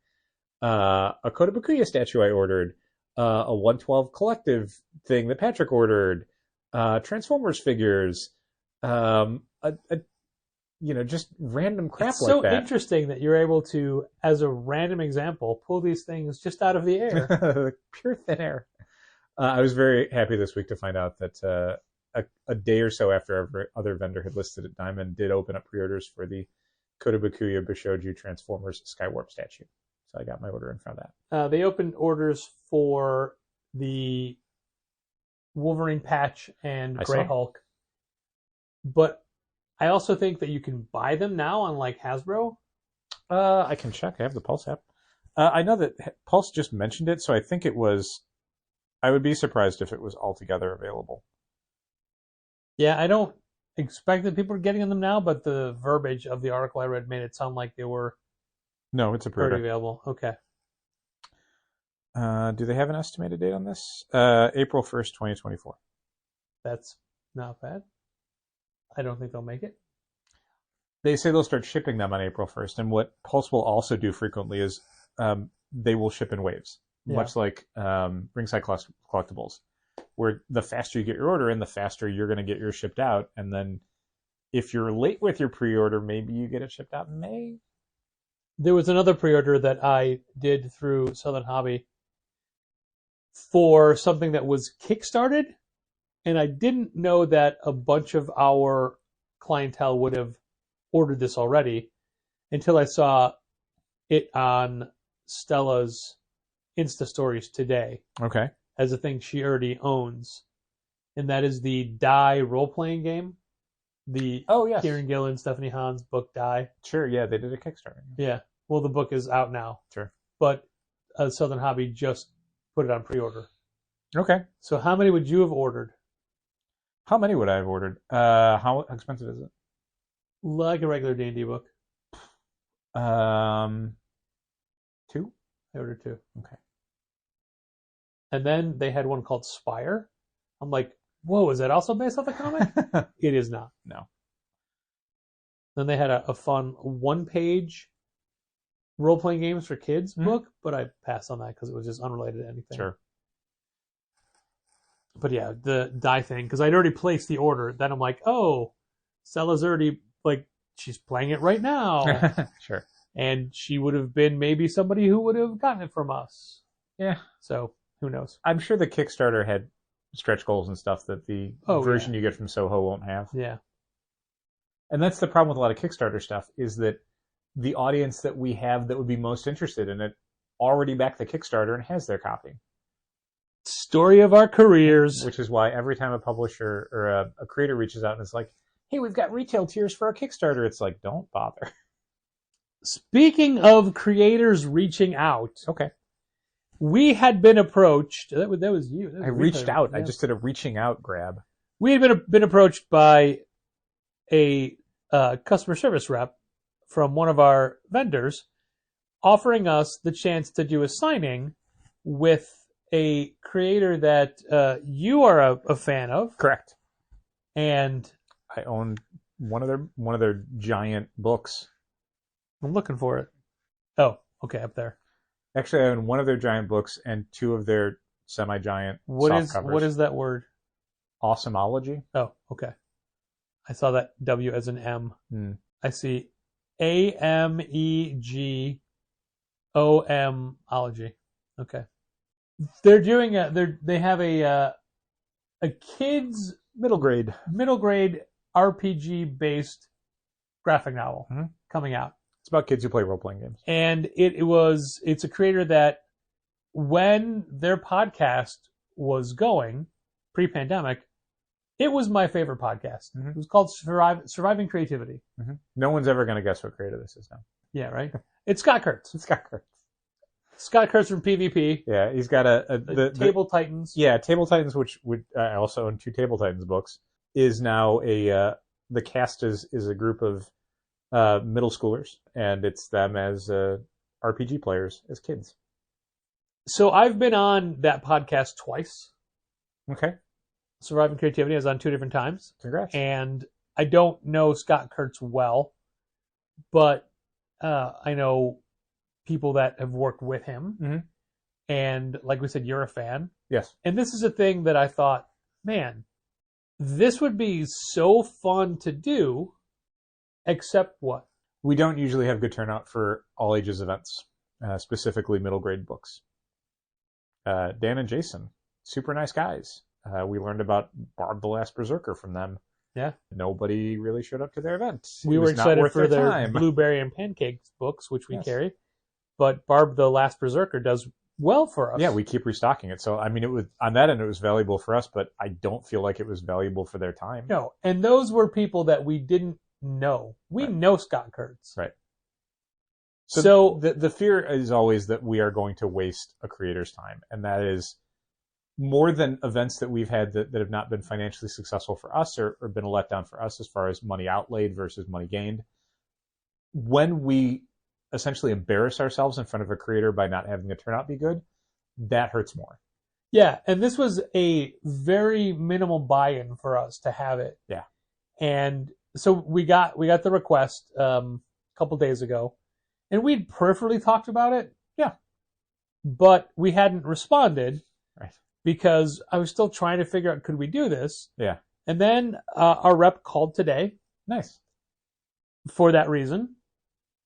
a Kotobukiya statue I ordered, a 112 collective thing that Patrick ordered, Transformers figures, just random crap it's like so that. So interesting that you're able to, as a random example, pull these things just out of the air. Pure thin air. I was very happy this week to find out that a day or so after every other vendor had listed it, Diamond did open up pre-orders for the Kotobukiya Bishoju Transformers Skywarp statue. So I got my order in front of that. They opened orders for the Wolverine patch and Grey Hulk. But I also think that you can buy them now on like Hasbro. I can check. I have the Pulse app. I know that Pulse just mentioned it, so I think it was... I would be surprised if it was altogether available. Yeah, I don't expect that people are getting them now, but the verbiage of the article I read made it sound like they were No, it's already available. Okay. Do they have an estimated date on this? April 1st, 2024. That's not bad. I don't think they'll make it. They say they'll start shipping them on April 1st, and what Pulse will also do frequently is they will ship in waves, much like Ringside Collectibles, where the faster you get your order in, the faster you're going to get yours shipped out, and then if you're late with your pre-order, maybe you get it shipped out in May. There was another pre-order that I did through Southern Hobby for something that was kickstarted, and I didn't know that a bunch of our clientele would have ordered this already until I saw it on Stella's Insta Stories today. Okay. As a thing she already owns. And that is the Die role-playing game the Oh, yes. Kieran Gillen, Stephanie Hahn's book Die. Sure, yeah, they did a Kickstarter. Yeah. Well, the book is out now. Sure. But Southern Hobby just put it on pre-order. Okay. So how many would you have ordered? How many would I have ordered? How expensive is it? Like a regular D&D book. 2? I ordered 2. Okay. And then they had one called Spire. I'm like, whoa, is that also based off a comic? It is not. No. Then they had a fun one-page role-playing games for kids book, but I passed on that because it was just unrelated to anything. Sure. But yeah, the Die thing, because I'd already placed the order. Then I'm like, oh, Stella's already, like, she's playing it right now. Sure. And she would have been maybe somebody who would have gotten it from us. Yeah. So, who knows? I'm sure the Kickstarter had stretch goals and stuff that the version you get from Soho won't have. Yeah. And that's the problem with a lot of Kickstarter stuff, is that the audience that we have that would be most interested in it already backed the Kickstarter and has their copy. Story of our careers. Which is why every time a publisher or a creator reaches out and is like, hey, we've got retail tiers for our Kickstarter, it's like, don't bother. Speaking of creators reaching out, Okay. we had been approached. That was you. That was I reached out. Yeah. I just did a reaching out grab. We had been approached by a customer service rep from one of our vendors offering us the chance to do a signing with a creator that you are a fan of. Correct. And I own one of their giant books. I'm looking for it. Oh, okay, up there. Actually, I own one of their giant books and 2 of their semi-giant soft covers. What is that word? Awesomology. Oh, okay. I saw that W as an M. Mm. I see AMEGOMology. Okay. They're doing they have a kids Middle grade RPG based graphic novel coming out. It's about kids who play role-playing games. And it's a creator that when their podcast was going pre-pandemic, it was my favorite podcast. It was called Surviving Creativity. No one's ever going to guess what creator this is now. Yeah, right? It's Scott Kurtz. It's Scott Kurtz. Scott Kurtz from PvP. Yeah, he's got the Table Titans. Yeah, Table Titans, which I also own 2 Table Titans books, is now the cast is a group of middle schoolers, and it's them as RPG players as kids. So I've been on that podcast twice. Okay. Surviving Creativity. I was on 2 different times. Congrats. And I don't know Scott Kurtz well, but I know people that have worked with him. And like we said, you're a fan. Yes. And this is a thing that I thought, man, this would be so fun to do, except what? We don't usually have good turnout for all ages events, specifically middle grade books. Dan and Jason, super nice guys. We learned about Barb the Last Berserker from them. Yeah. Nobody really showed up to their event. We were excited for their time. Blueberry and Pancakes books, which we carry. But Barb the Last Berserker does well for us. Yeah, we keep restocking it. So, I mean, it was on that end, it was valuable for us, but I don't feel like it was valuable for their time. No, and those were people that we didn't know. We know Scott Kurtz. Right. So the fear is always that we are going to waste a creator's time, and that is more than events that we've had that have not been financially successful for us or been a letdown for us as far as money outlaid versus money gained. When we essentially embarrass ourselves in front of a creator by not having the turnout be good, that hurts more. Yeah, and this was a very minimal buy-in for us to have it. Yeah. And so we got the request a couple days ago, and we'd peripherally talked about it. Yeah. But we hadn't responded. Right. Because I was still trying to figure out, could we do this? Yeah. And then our rep called today. Nice. For that reason.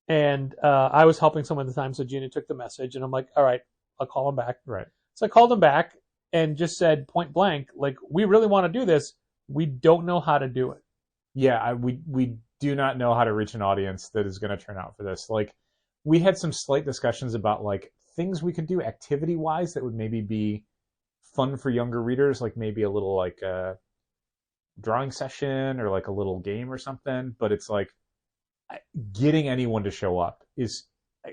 And I was helping someone at the time, so Gina took the message, and I'm like, all right, I'll call him back. Right. So I called him back and just said point blank, like, we really want to do this. We don't know how to do it. Yeah, we do not know how to reach an audience that is going to turn out for this. Like, we had some slight discussions about, like, things we could do activity-wise that would maybe be fun for younger readers, like maybe a little, like, drawing session or like a little game or something, but it's like getting anyone to show up is I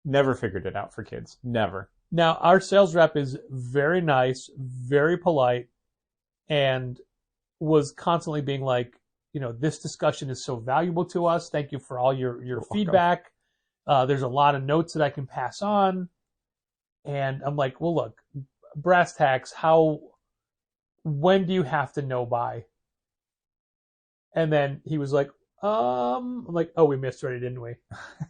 never figured it out for kids. Never. Now, our sales rep is very nice, very polite, and was constantly being like, this discussion is so valuable to us. Thank you for all your feedback. There's a lot of notes that I can pass on. And I'm like, well, look, brass tacks, when do you have to know by? And then he was like, I'm like, oh, we missed already, didn't we?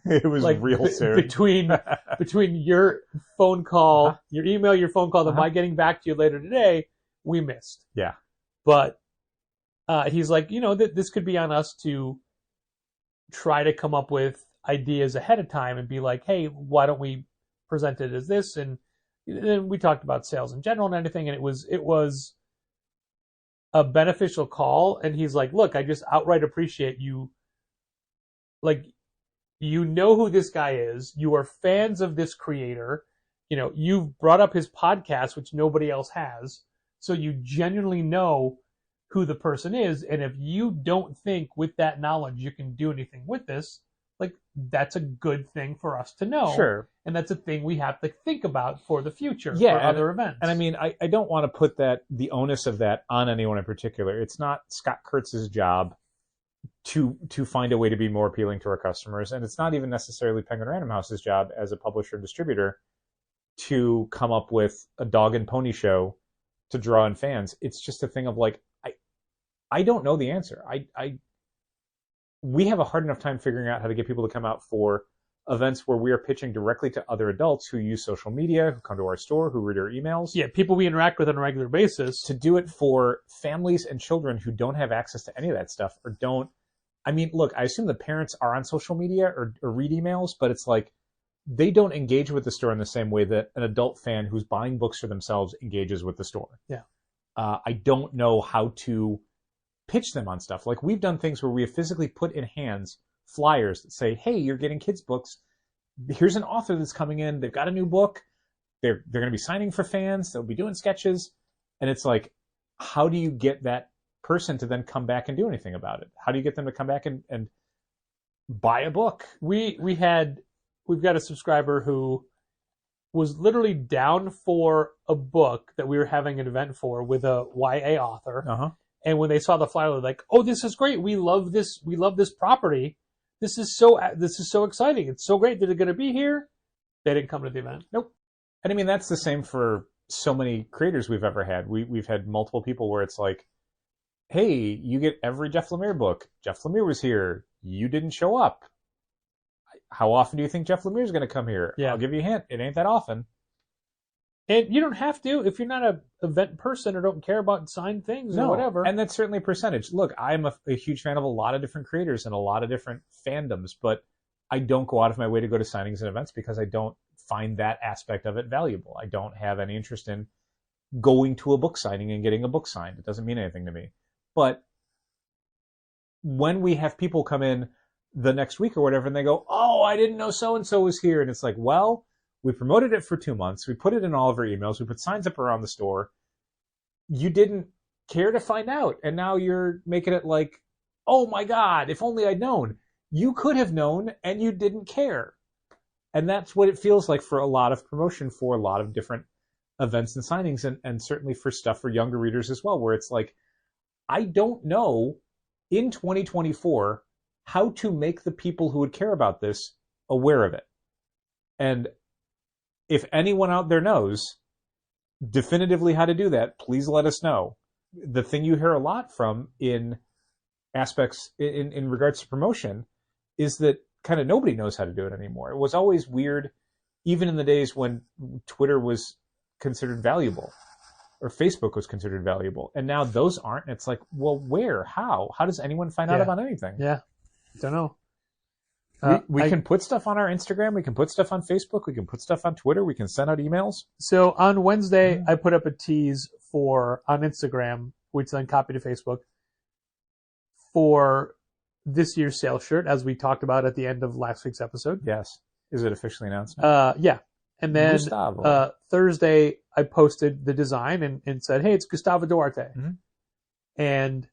It was like real soon. Between your phone call, your email, your phone call, and my getting back to you later today, we missed. Yeah. But he's like, this could be on us to try to come up with ideas ahead of time and be like, hey, why don't we present it as this? And then we talked about sales in general and everything, and it was a beneficial call. And he's like, look, I just outright appreciate you. Like, who this guy is. You are fans of this creator. You've brought up his podcast, which nobody else has. So you genuinely know who the person is. And if you don't think with that knowledge you can do anything with this, like, that's a good thing for us to know. Sure. And that's a thing we have to think about for the future, for other events. And I mean, I don't want to put the onus of that on anyone in particular. It's not Scott Kurtz's job to find a way to be more appealing to our customers. And it's not even necessarily Penguin Random House's job as a publisher and distributor to come up with a dog and pony show to draw in fans. It's just a thing of like, I don't know the answer. We have a hard enough time figuring out how to get people to come out for events where we are pitching directly to other adults who use social media, who come to our store, who read our emails. Yeah, people we interact with on a regular basis. To do it for families and children who don't have access to any of that stuff or don't. I mean, look, I assume the parents are on social media or read emails, but it's like they don't engage with the store in the same way that an adult fan who's buying books for themselves engages with the store. Yeah. I don't know how to pitch them on stuff. Like, we've done things where we have physically put in hands flyers that say, hey, you're getting kids books. Here's an author that's coming in. They've got a new book. They're going to be signing for fans. They'll be doing sketches. And it's like, how do you get that person to then come back and do anything about it? How do you get them to come back and buy a book? We've got a subscriber who was literally down for a book that we were having an event for with a YA author. Uh-huh. And when they saw the flyer, they're like, "Oh, this is great. We love this. We love this property. This is so exciting. It's so great that they're going to be here." They didn't come to the event. Nope. And I mean, that's the same for so many creators we've ever had. We've had multiple people where it's like, "Hey, you get every Jeff Lemire book. Jeff Lemire was here. You didn't show up. How often do you think Jeff Lemire is going to come here?" Yeah. I'll give you a hint. It ain't that often. And you don't have to if you're not an event person or don't care about signed things or whatever. And that's certainly a percentage. Look, I'm a huge fan of a lot of different creators and a lot of different fandoms, but I don't go out of my way to go to signings and events because I don't find that aspect of it valuable. I don't have any interest in going to a book signing and getting a book signed. It doesn't mean anything to me. But when we have people come in the next week or whatever and they go, "Oh, I didn't know so-and-so was here," and it's like, well, we promoted it for 2 months. We put it in all of our emails. We put signs up around the store. You didn't care to find out. And now you're making it like, oh my God, if only I'd known. You could have known and you didn't care. And that's what it feels like for a lot of promotion for a lot of different events and signings, and certainly for stuff for younger readers as well, where it's like, I don't know in 2024 how to make the people who would care about this aware of it. And if anyone out there knows definitively how to do that, please let us know. The thing you hear a lot from in aspects in regards to promotion is that kind of nobody knows how to do it anymore. It was always weird, even in the days when Twitter was considered valuable or Facebook was considered valuable. And now those aren't. It's like, well, where? How? How does anyone find out about anything? Yeah. Don't know. We can put stuff on our Instagram. We can put stuff on Facebook. We can put stuff on Twitter. We can send out emails. So on Wednesday, I put up a tease on Instagram, which then copied to Facebook, for this year's sales shirt, as we talked about at the end of last week's episode. Yes. Is it officially announced? Yeah. And then Gustavo. Thursday, I posted the design and said, "Hey, it's Gustavo Duarte." Mm-hmm. And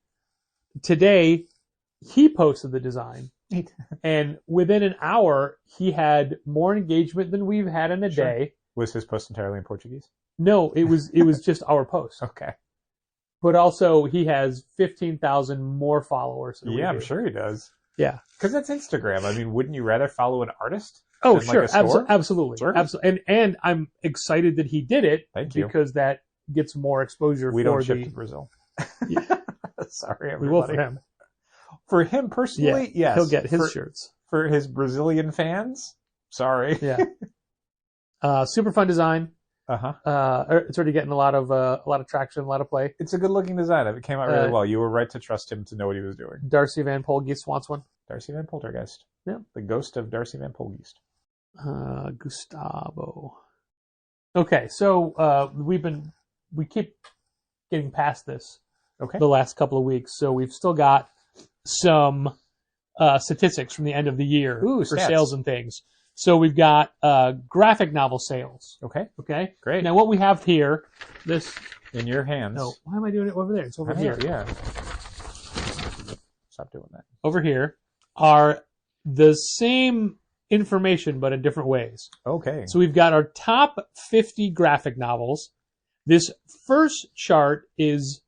today, he posted the design. And within an hour, he had more engagement than we've had in a day. Was his post entirely in Portuguese? No, it was just our post. Okay. But also, he has 15,000 more followers than we do. I'm sure he does. Yeah. Because that's Instagram. I mean, wouldn't you rather follow an artist? Oh, than, sure. like, a store? Absolutely. Sure. Absolutely. And I'm excited that he did it. Thank you. Because that gets more exposure We for don't ship to Brazil. Yeah. Sorry, everybody. We will for him. For him personally, yes. He'll get his shirts. For his Brazilian fans, sorry. Yeah. Super fun design. It's already getting a lot of traction, a lot of play. It's a good looking design. It came out really well. You were right to trust him to know what he was doing. Darcy Van Polgeest wants one. Darcy Van Poltergeist. Yeah. The ghost of Darcy Van Polgeest. Gustavo. Okay, so we keep getting past this. Okay. The last couple of weeks, so we've still got some statistics from the end of the year for stats. sales and things. So we've got graphic novel sales. Okay. Okay. Great. Now what we have here, this in your hands. No, why am I doing it over there? It's over here. Yeah. Stop doing that. Over here are the same information but in different ways. Okay. So we've got our top 50 graphic novels. This first chart is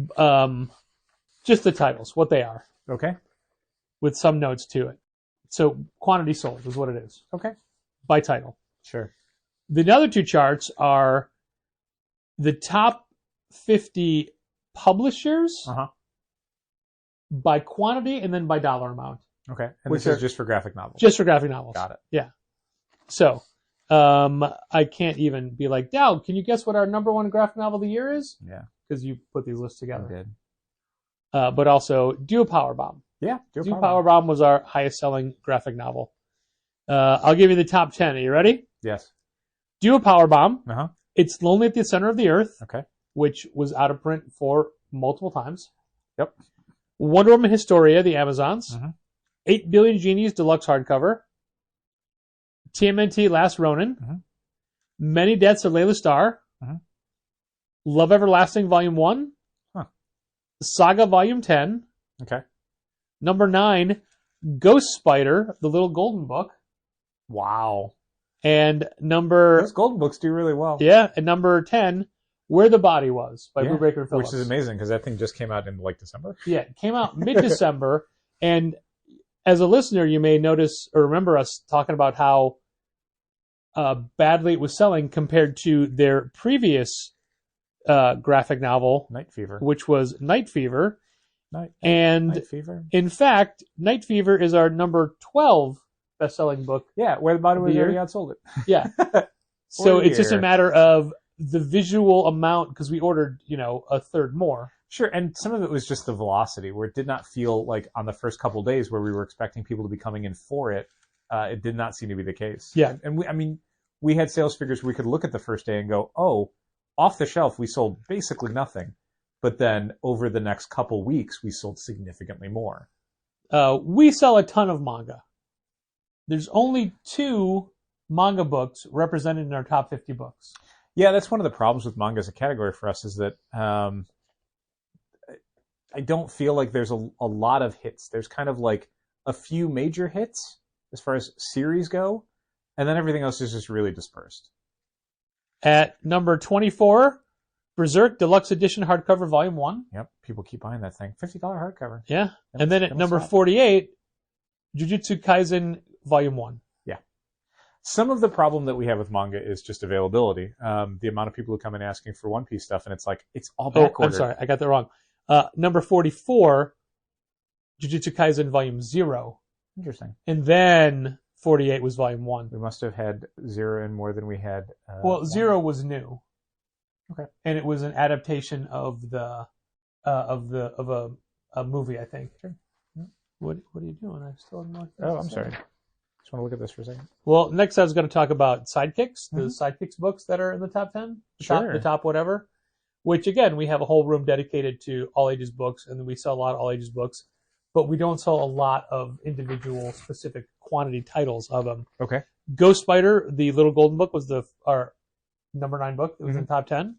just the titles, what they are. Okay. With some notes to it. So quantity sold is what it is. Okay. By title. Sure. The other two charts are the top 50 publishers by quantity and then by dollar amount. Okay. And this is just for graphic novels? Just for graphic novels. Got it. Yeah. So, I can't even be like, Dow, can you guess what our number one graphic novel of the year is? Yeah. Because you put these lists together. I did. But also, Do a Powerbomb. Yeah. Do Powerbomb was our highest selling graphic novel. I'll give you the top 10. Are you ready? Yes. Do a Powerbomb. Uh-huh. It's Lonely at the Center of the Earth. Okay. Which was out of print for multiple times. Yep. Wonder Woman Historia, the Amazons. 8 Billion Genies Deluxe Hardcover. TMNT Last Ronin. Many Deaths of Layla Starr. Love Everlasting Volume 1. Saga Volume 10. Okay. Number 9, Ghost Spider, the Little Golden Book. Wow. And number... Those golden books do really well. Yeah, and number 10, Where the Body Was by Brubaker and Phillips. Which is amazing because that thing just came out in like December. Yeah, it came out mid-December. And as a listener, you may notice or remember us talking about how badly it was selling compared to their previous graphic novel, Night Fever, which was Night Fever. Night Fever. In fact, Night Fever is our number 12 best-selling book. Yeah, Where the Body Was already outsold it. Yeah. So it's just a matter of the visual amount because we ordered, a third more. Sure, and some of it was just the velocity, where it did not feel like on the first couple days where we were expecting people to be coming in for it. It did not seem to be the case. Yeah, and we had sales figures where we could look at the first day and go, oh, off the shelf we sold basically nothing, but then over the next couple weeks we sold significantly more. We sell a ton of manga. There's only 2 manga books represented in our top 50 books. Yeah, that's one of the problems with manga as a category for us is that I don't feel like there's a lot of hits. There's kind of like a few major hits as far as series go, and then everything else is just really dispersed. At number 24, Berserk Deluxe Edition Hardcover Volume 1. Yep, people keep buying that thing. $50 hardcover. Yeah, and then at number 48, Jujutsu Kaisen Volume 1. Yeah. Some of the problem that we have with manga is just availability. The amount of people who come in asking for One Piece stuff, and it's like, it's all back ordered. I'm sorry, I got that wrong. Number 44, Jujutsu Kaisen Volume 0. Interesting. And then 48 was Volume 1. We must have had 0 in more than we had. Well, 0 was new. Okay. And it was an adaptation of a movie, I think. Sure. What are you doing? I still have no. Oh, I'm sorry. Just want to look at this for a second. Well, next I was going to talk about Sidekicks, the Sidekicks books that are in the top 10. The top whatever. Which, again, we have a whole room dedicated to all ages books, and we sell a lot of all ages books. But we don't sell a lot of individual specific quantity titles of them. Okay. Ghost Spider, the Little Golden Book, was our number 9 book. It was in the top 10.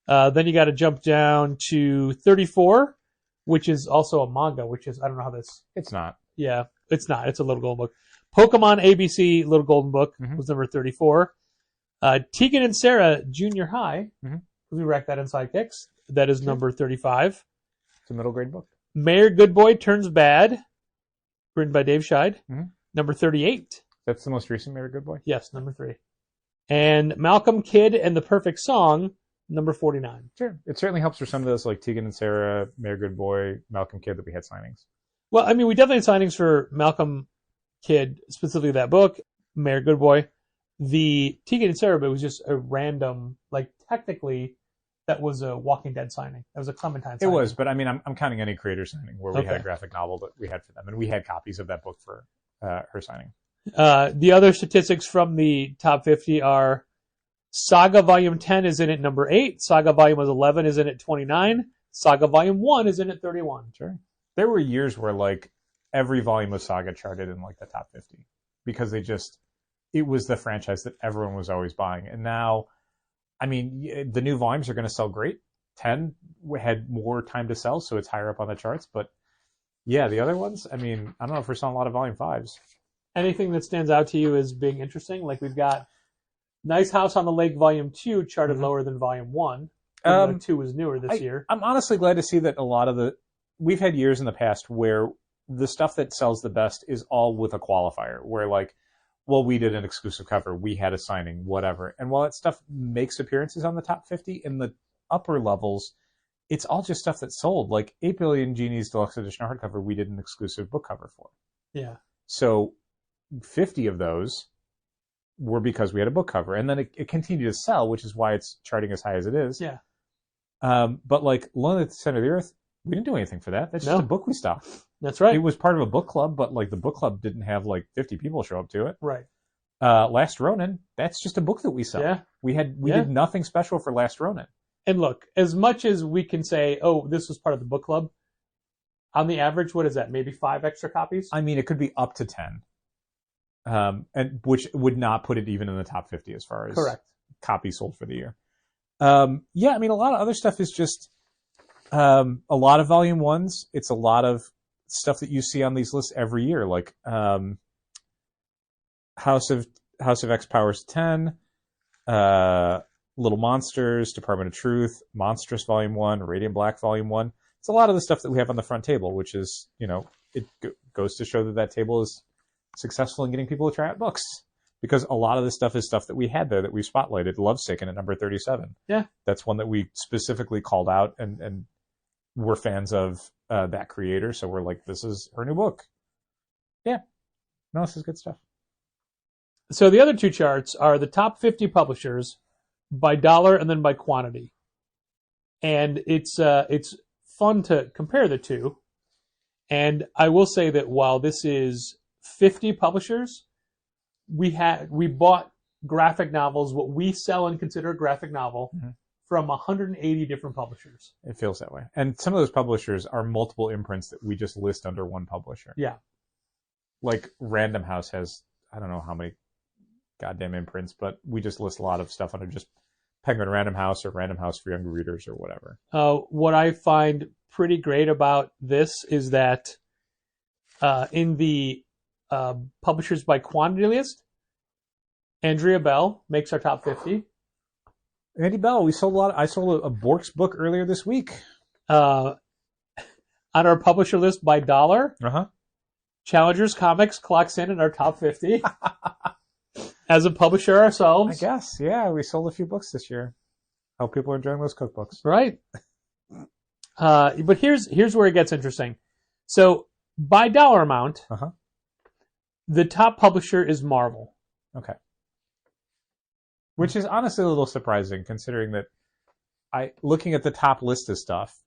Then you got to jump down to 34, which is also a manga, which is, I don't know how this. It's not. Yeah, it's not. It's a Little Golden Book. Pokemon ABC Little Golden Book was number 34. Tegan and Sarah Junior High. We racked that in Sidekicks. That is number 35. It's a middle grade book. Mayor Goodboy Turns Bad, written by Dave Scheid. Number 38. That's the most recent Mary Good Boy? Yes, number 3. And Malcolm Kidd and the Perfect Song, number 49. Sure. It certainly helps for some of those, like Tegan and Sarah, Mayor Good Boy, Malcolm Kidd, that we had signings. Well, I mean, we definitely had signings for Malcolm Kidd, specifically that book, Mayor Good Boy. The Tegan and Sarah, but it was just a random, like, technically, that was a Walking Dead signing. That was a Clementine signing. It was, but I mean, I'm counting any creator signing where we had a graphic novel that we had for them, and we had copies of that book for her signing. The other statistics from the top 50 are Saga Volume 10 is in at number 8. Saga Volume 11 is in at 29. Saga Volume 1 is in at 31. Sure. There were years where, like, every volume of Saga charted in, like, the top 50 because it was the franchise that everyone was always buying. And now, I mean, the new volumes are going to sell great. 10 had more time to sell, so it's higher up on the charts. But, yeah, the other ones, I mean, I don't know if we're selling a lot of Volume 5s. Anything that stands out to you as being interesting? Like, we've got Nice House on the Lake Volume 2 charted lower than Volume 1. 2 was newer this year. I'm honestly glad to see that a lot of we've had years in the past where the stuff that sells the best is all with a qualifier, where, like, well, we did an exclusive cover, we had a signing, whatever. And while that stuff makes appearances on the top 50, in the upper levels, it's all just stuff that sold. Like 8 Billion Genies Deluxe Edition hardcover, we did an exclusive book cover for. Yeah. So 50 of those were because we had a book cover. And then it continued to sell, which is why it's charting as high as it is. Yeah. But like Lonely at the Center of the Earth, we didn't do anything for that. That's just a book we stopped. That's right. It was part of a book club, but like the book club didn't have like 50 people show up to it. Right. Last Ronin, that's just a book that we sell. Yeah. We did nothing special for Last Ronin. And look, as much as we can say, oh, this was part of the book club, on the average, what is that? Maybe 5 extra copies? I mean, it could be up to 10. And which would not put it even in the top 50 as far as copies sold for the year. Yeah, I mean, a lot of other stuff is just a lot of volume 1s. It's a lot of stuff that you see on these lists every year, like House of X Powers 10, Little Monsters, Department of Truth, Monstrous Volume 1, Radiant Black Volume 1. It's a lot of the stuff that we have on the front table, which is, you know, it goes to show that table is successful in getting people to try out books. Because a lot of this stuff is stuff that we had there that we spotlighted. Lovesicken at number 37. Yeah. That's one that we specifically called out and we're fans of that creator. So we're like, this is her new book. Yeah. No, this is good stuff. So the other two charts are the top 50 publishers by dollar and then by quantity. And it's fun to compare the two. And I will say that while this is 50 publishers, we bought graphic novels, what we sell and consider a graphic novel, from 180 different publishers. It feels that way. And some of those publishers are multiple imprints that we just list under one publisher. Yeah. Like Random House has, I don't know how many goddamn imprints, but we just list a lot of stuff under just Penguin Random House or Random House for Younger Readers or whatever. What I find pretty great about this is that in the publishers by quantity list, Andrea Bell makes our top 50. Andy Bell, we sold a lot. I sold a Borks book earlier this week. On our publisher list by dollar, Challengers Comics clocks in our top 50. As a publisher ourselves. I guess, yeah. We sold a few books this year. Hope people are enjoying those cookbooks. Right. But here's where it gets interesting. So by dollar amount, the top publisher is Marvel. Okay. Which is honestly a little surprising, considering that looking at the top list of stuff,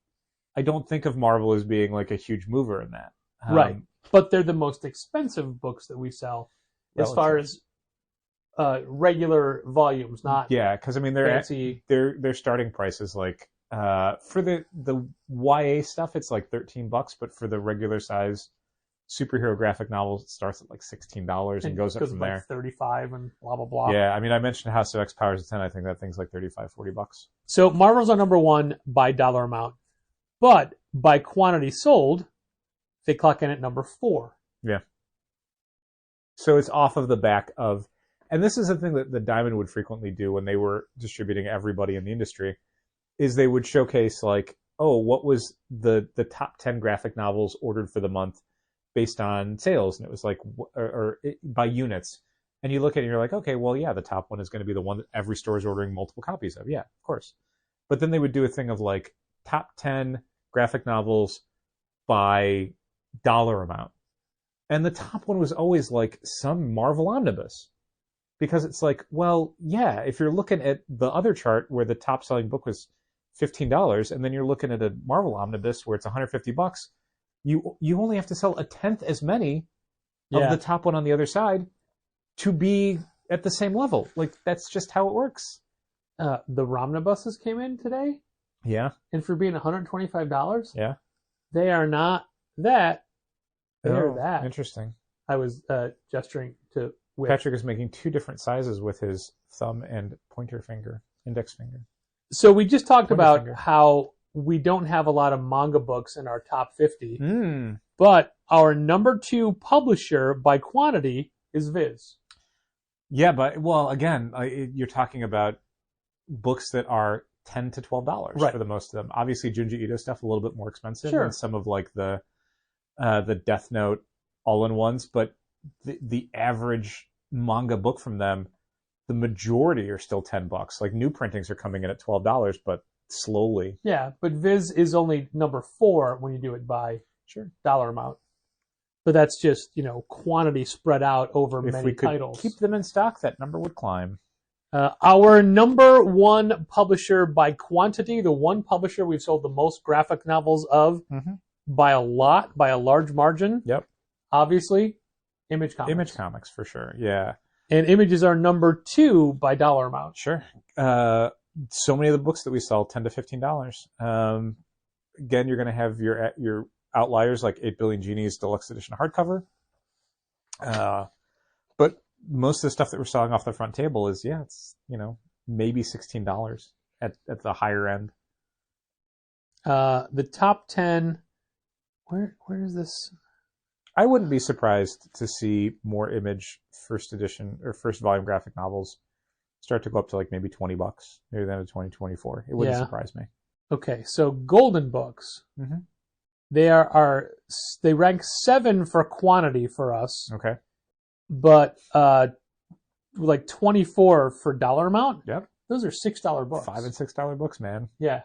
I don't think of Marvel as being like a huge mover in that. Right. But they're the most expensive books that we sell as far as regular volumes, not because I mean their starting price is like for the YA stuff it's like $13, but for the regular size superhero graphic novels, it starts at like $16 and goes up from there. Like 35 and blah, blah, blah. Yeah, I mean, I mentioned House of X Powers of 10. I think that thing's like $35-40. So Marvel's on number 1 by dollar amount, but by quantity sold, they clock in at number 4. Yeah. So it's off of the back of, and this is the thing that the Diamond would frequently do when they were distributing everybody in the industry, is they would showcase like, oh, what was the top 10 graphic novels ordered for the month based on sales, and it was like, or by units. And you look at it and you're like, okay, well, yeah, the top one is going to be the one that every store is ordering multiple copies of. Yeah, of course. But then they would do a thing of like top 10 graphic novels by dollar amount. And the top one was always like some Marvel omnibus. Because it's like, well, yeah, if you're looking at the other chart where the top selling book was $15, and then you're looking at a Marvel omnibus where it's $150, you only have to sell a tenth as many of the top one on the other side to be at the same level. Like, that's just how it works. The Romnibuses came in today, Yeah. and for being $125, Yeah. they are not that. They're that. Interesting. I was gesturing to with. Patrick is making 2 different sizes with his thumb and pointer finger, index finger. So we just talked Pointer about finger. how we don't have a lot of manga books in our top 50, Mm. but our number 2 publisher by quantity is Viz. Yeah, but, well, again, you're talking about books that are $10 to $12 Right. for the most of them. Obviously, Junji Ito stuff a little bit more expensive Sure. than some of like the Death Note all-in-ones, but the average manga book from them, the majority are still $10. Like new printings are coming in at $12, but slowly. Yeah, but Viz is only number 4 when you do it by dollar amount. But that's just, quantity spread out over If many we could titles. keep them in stock, that number would climb. Our number 1 publisher by quantity, the one publisher we've sold the most graphic novels of by a large margin. Yep. Obviously, Image Comics. Image Comics, for sure. Yeah. And Image is our number 2 by dollar amount. Sure. So many of the books that we sell, $10 to $15. Again, you're going to have your outliers like 8 Billion Genies Deluxe Edition hardcover. But most of the stuff that we're selling off the front table is, it's, maybe $16 at the higher end. The top 10, where is this? I wouldn't be surprised to see more Image first edition or first volume graphic novels start to go up to like maybe $20, maybe then to 2024. It wouldn't surprise me. Okay, so Golden Books. Mm-hmm. They rank 7 for quantity for us. Okay. But like 24 for dollar amount. Yep. Those are $6 books. $5 and $6 books, man. Yeah.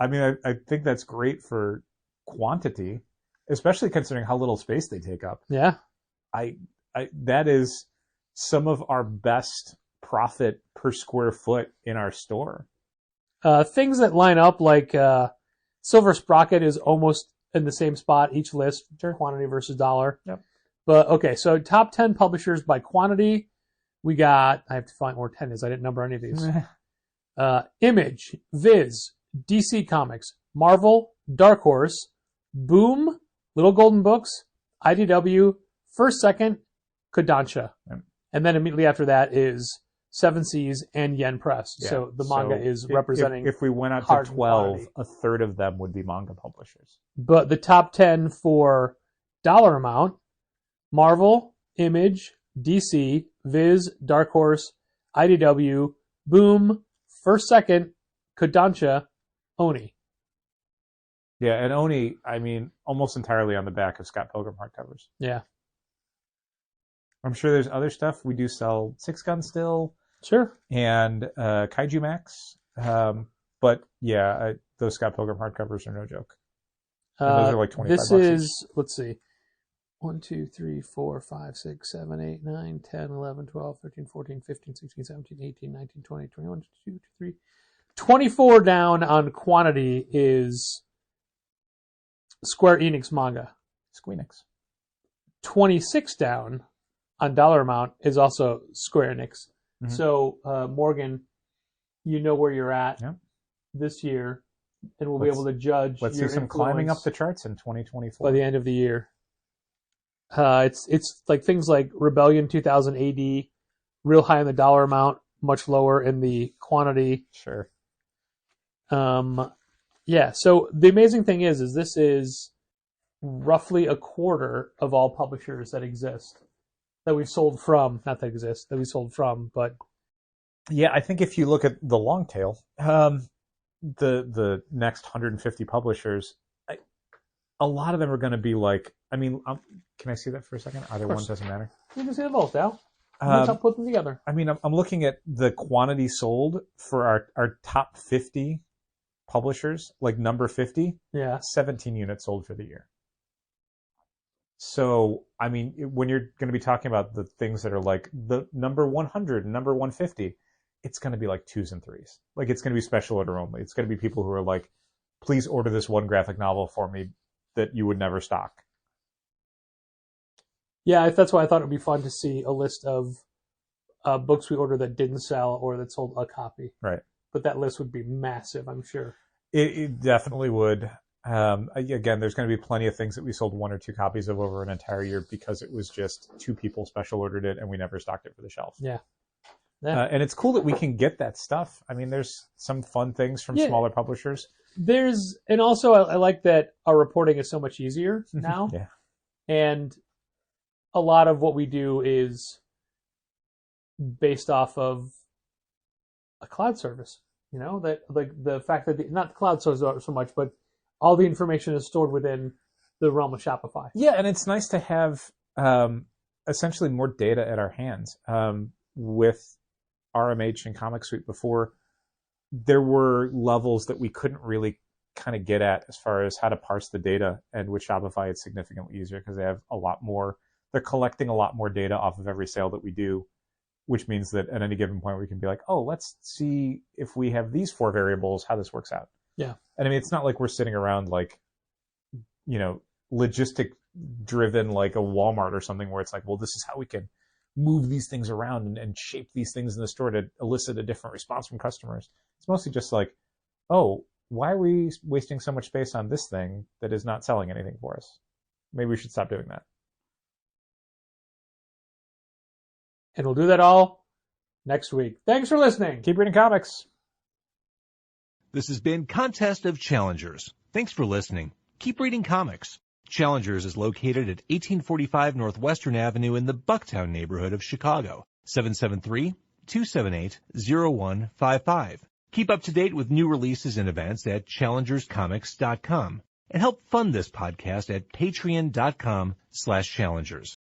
I mean, I think that's great for quantity, especially considering how little space they take up. Yeah. That is some of our best profit per square foot in our store. Things that line up like Silver Sprocket is almost in the same spot each list, quantity versus dollar. Yep. But okay, so top 10 publishers by quantity. We got, I have to find where 10 is. I didn't number any of these. Image, Viz, DC Comics, Marvel, Dark Horse, Boom, Little Golden Books, IDW, First Second, Kodansha. Yep. And then immediately after that is Seven Seas and Yen Press. Yeah. So the manga is representing. If we went out to 12, a third of them would be manga publishers. But the top 10 for dollar amount, Marvel, Image, DC, Viz, Dark Horse, IDW, Boom, First Second, Kodansha, Oni. Yeah, and Oni, I mean, almost entirely on the back of Scott Pilgrim hardcovers. Yeah. I'm sure there's other stuff. We do sell Six Gun still. Sure. And Kaiju Max. But yeah, those Scott Pilgrim hardcovers are no joke. And those are like $25 This each. is, let's see, 1, 2, 3, 4, 5, 6, 7, 8, 9, 10, 11, 12, 13, 14, 15, 16, 17, 18, 19, 20, 21, 22, 23. 24 down on quantity is Square Enix manga. Squeenix. 26 down on dollar amount is also Square Enix. Mm-hmm. So, Morgan, you know where you're at this year, and we'll be able to judge Let's your see some climbing up the charts in 2024. by the end of the year. It's like things like Rebellion 2000 AD, real high in the dollar amount, much lower in the quantity. Sure. Yeah. So the amazing thing is this is roughly a quarter of all publishers that exist that we've sold from. Not that exist that we sold from, but Yeah, I think if you look at the long tail, the next 150 publishers, a lot of them are going to be like. I mean, can I see that for a second? Either one doesn't matter. You can see the both, Al. I'll put them together. I mean, I'm looking at the quantity sold for our top 50 publishers, like number 50. Yeah. 17 units sold for the year. So, I mean, when you're going to be talking about the things that are like the number 100 and number 150, it's going to be like 2s and 3s. Like, it's going to be special order only. It's going to be people who are like, please order this one graphic novel for me that you would never stock. Yeah, that's why I thought it would be fun to see a list of books we ordered that didn't sell or that sold a copy. Right. But that list would be massive, I'm sure. It definitely would. Again, there's going to be plenty of things that we sold 1 or 2 copies of over an entire year because it was just 2 people special ordered it and we never stocked it for the shelf. Yeah. And it's cool that we can get that stuff. I mean, there's some fun things from smaller publishers. And also I like that our reporting is so much easier now. Yeah. And a lot of what we do is based off of a cloud service, that like the fact that not the cloud service so much, but all the information is stored within the realm of Shopify. Yeah. And it's nice to have, essentially more data at our hands. With RMH and Comic Suite before, there were levels that we couldn't really kind of get at as far as how to parse the data. And with Shopify, it's significantly easier because they have a lot more. They're collecting a lot more data off of every sale that we do, which means that at any given point we can be like, oh, let's see if we have these 4 variables, how this works out. Yeah. And I mean, it's not like we're sitting around like, logistic driven like a Walmart or something where it's like, well, this is how we can move these things around and shape these things in the store to elicit a different response from customers. It's mostly just like, oh, why are we wasting so much space on this thing that is not selling anything for us? Maybe we should stop doing that. And we'll do that all next week. Thanks for listening. Keep reading comics. This has been Contest of Challengers. Thanks for listening. Keep reading comics. Challengers is located at 1845 Northwestern Avenue in the Bucktown neighborhood of Chicago. 773-278-0155. Keep up to date with new releases and events at challengerscomics.com. And help fund this podcast at patreon.com/challengers.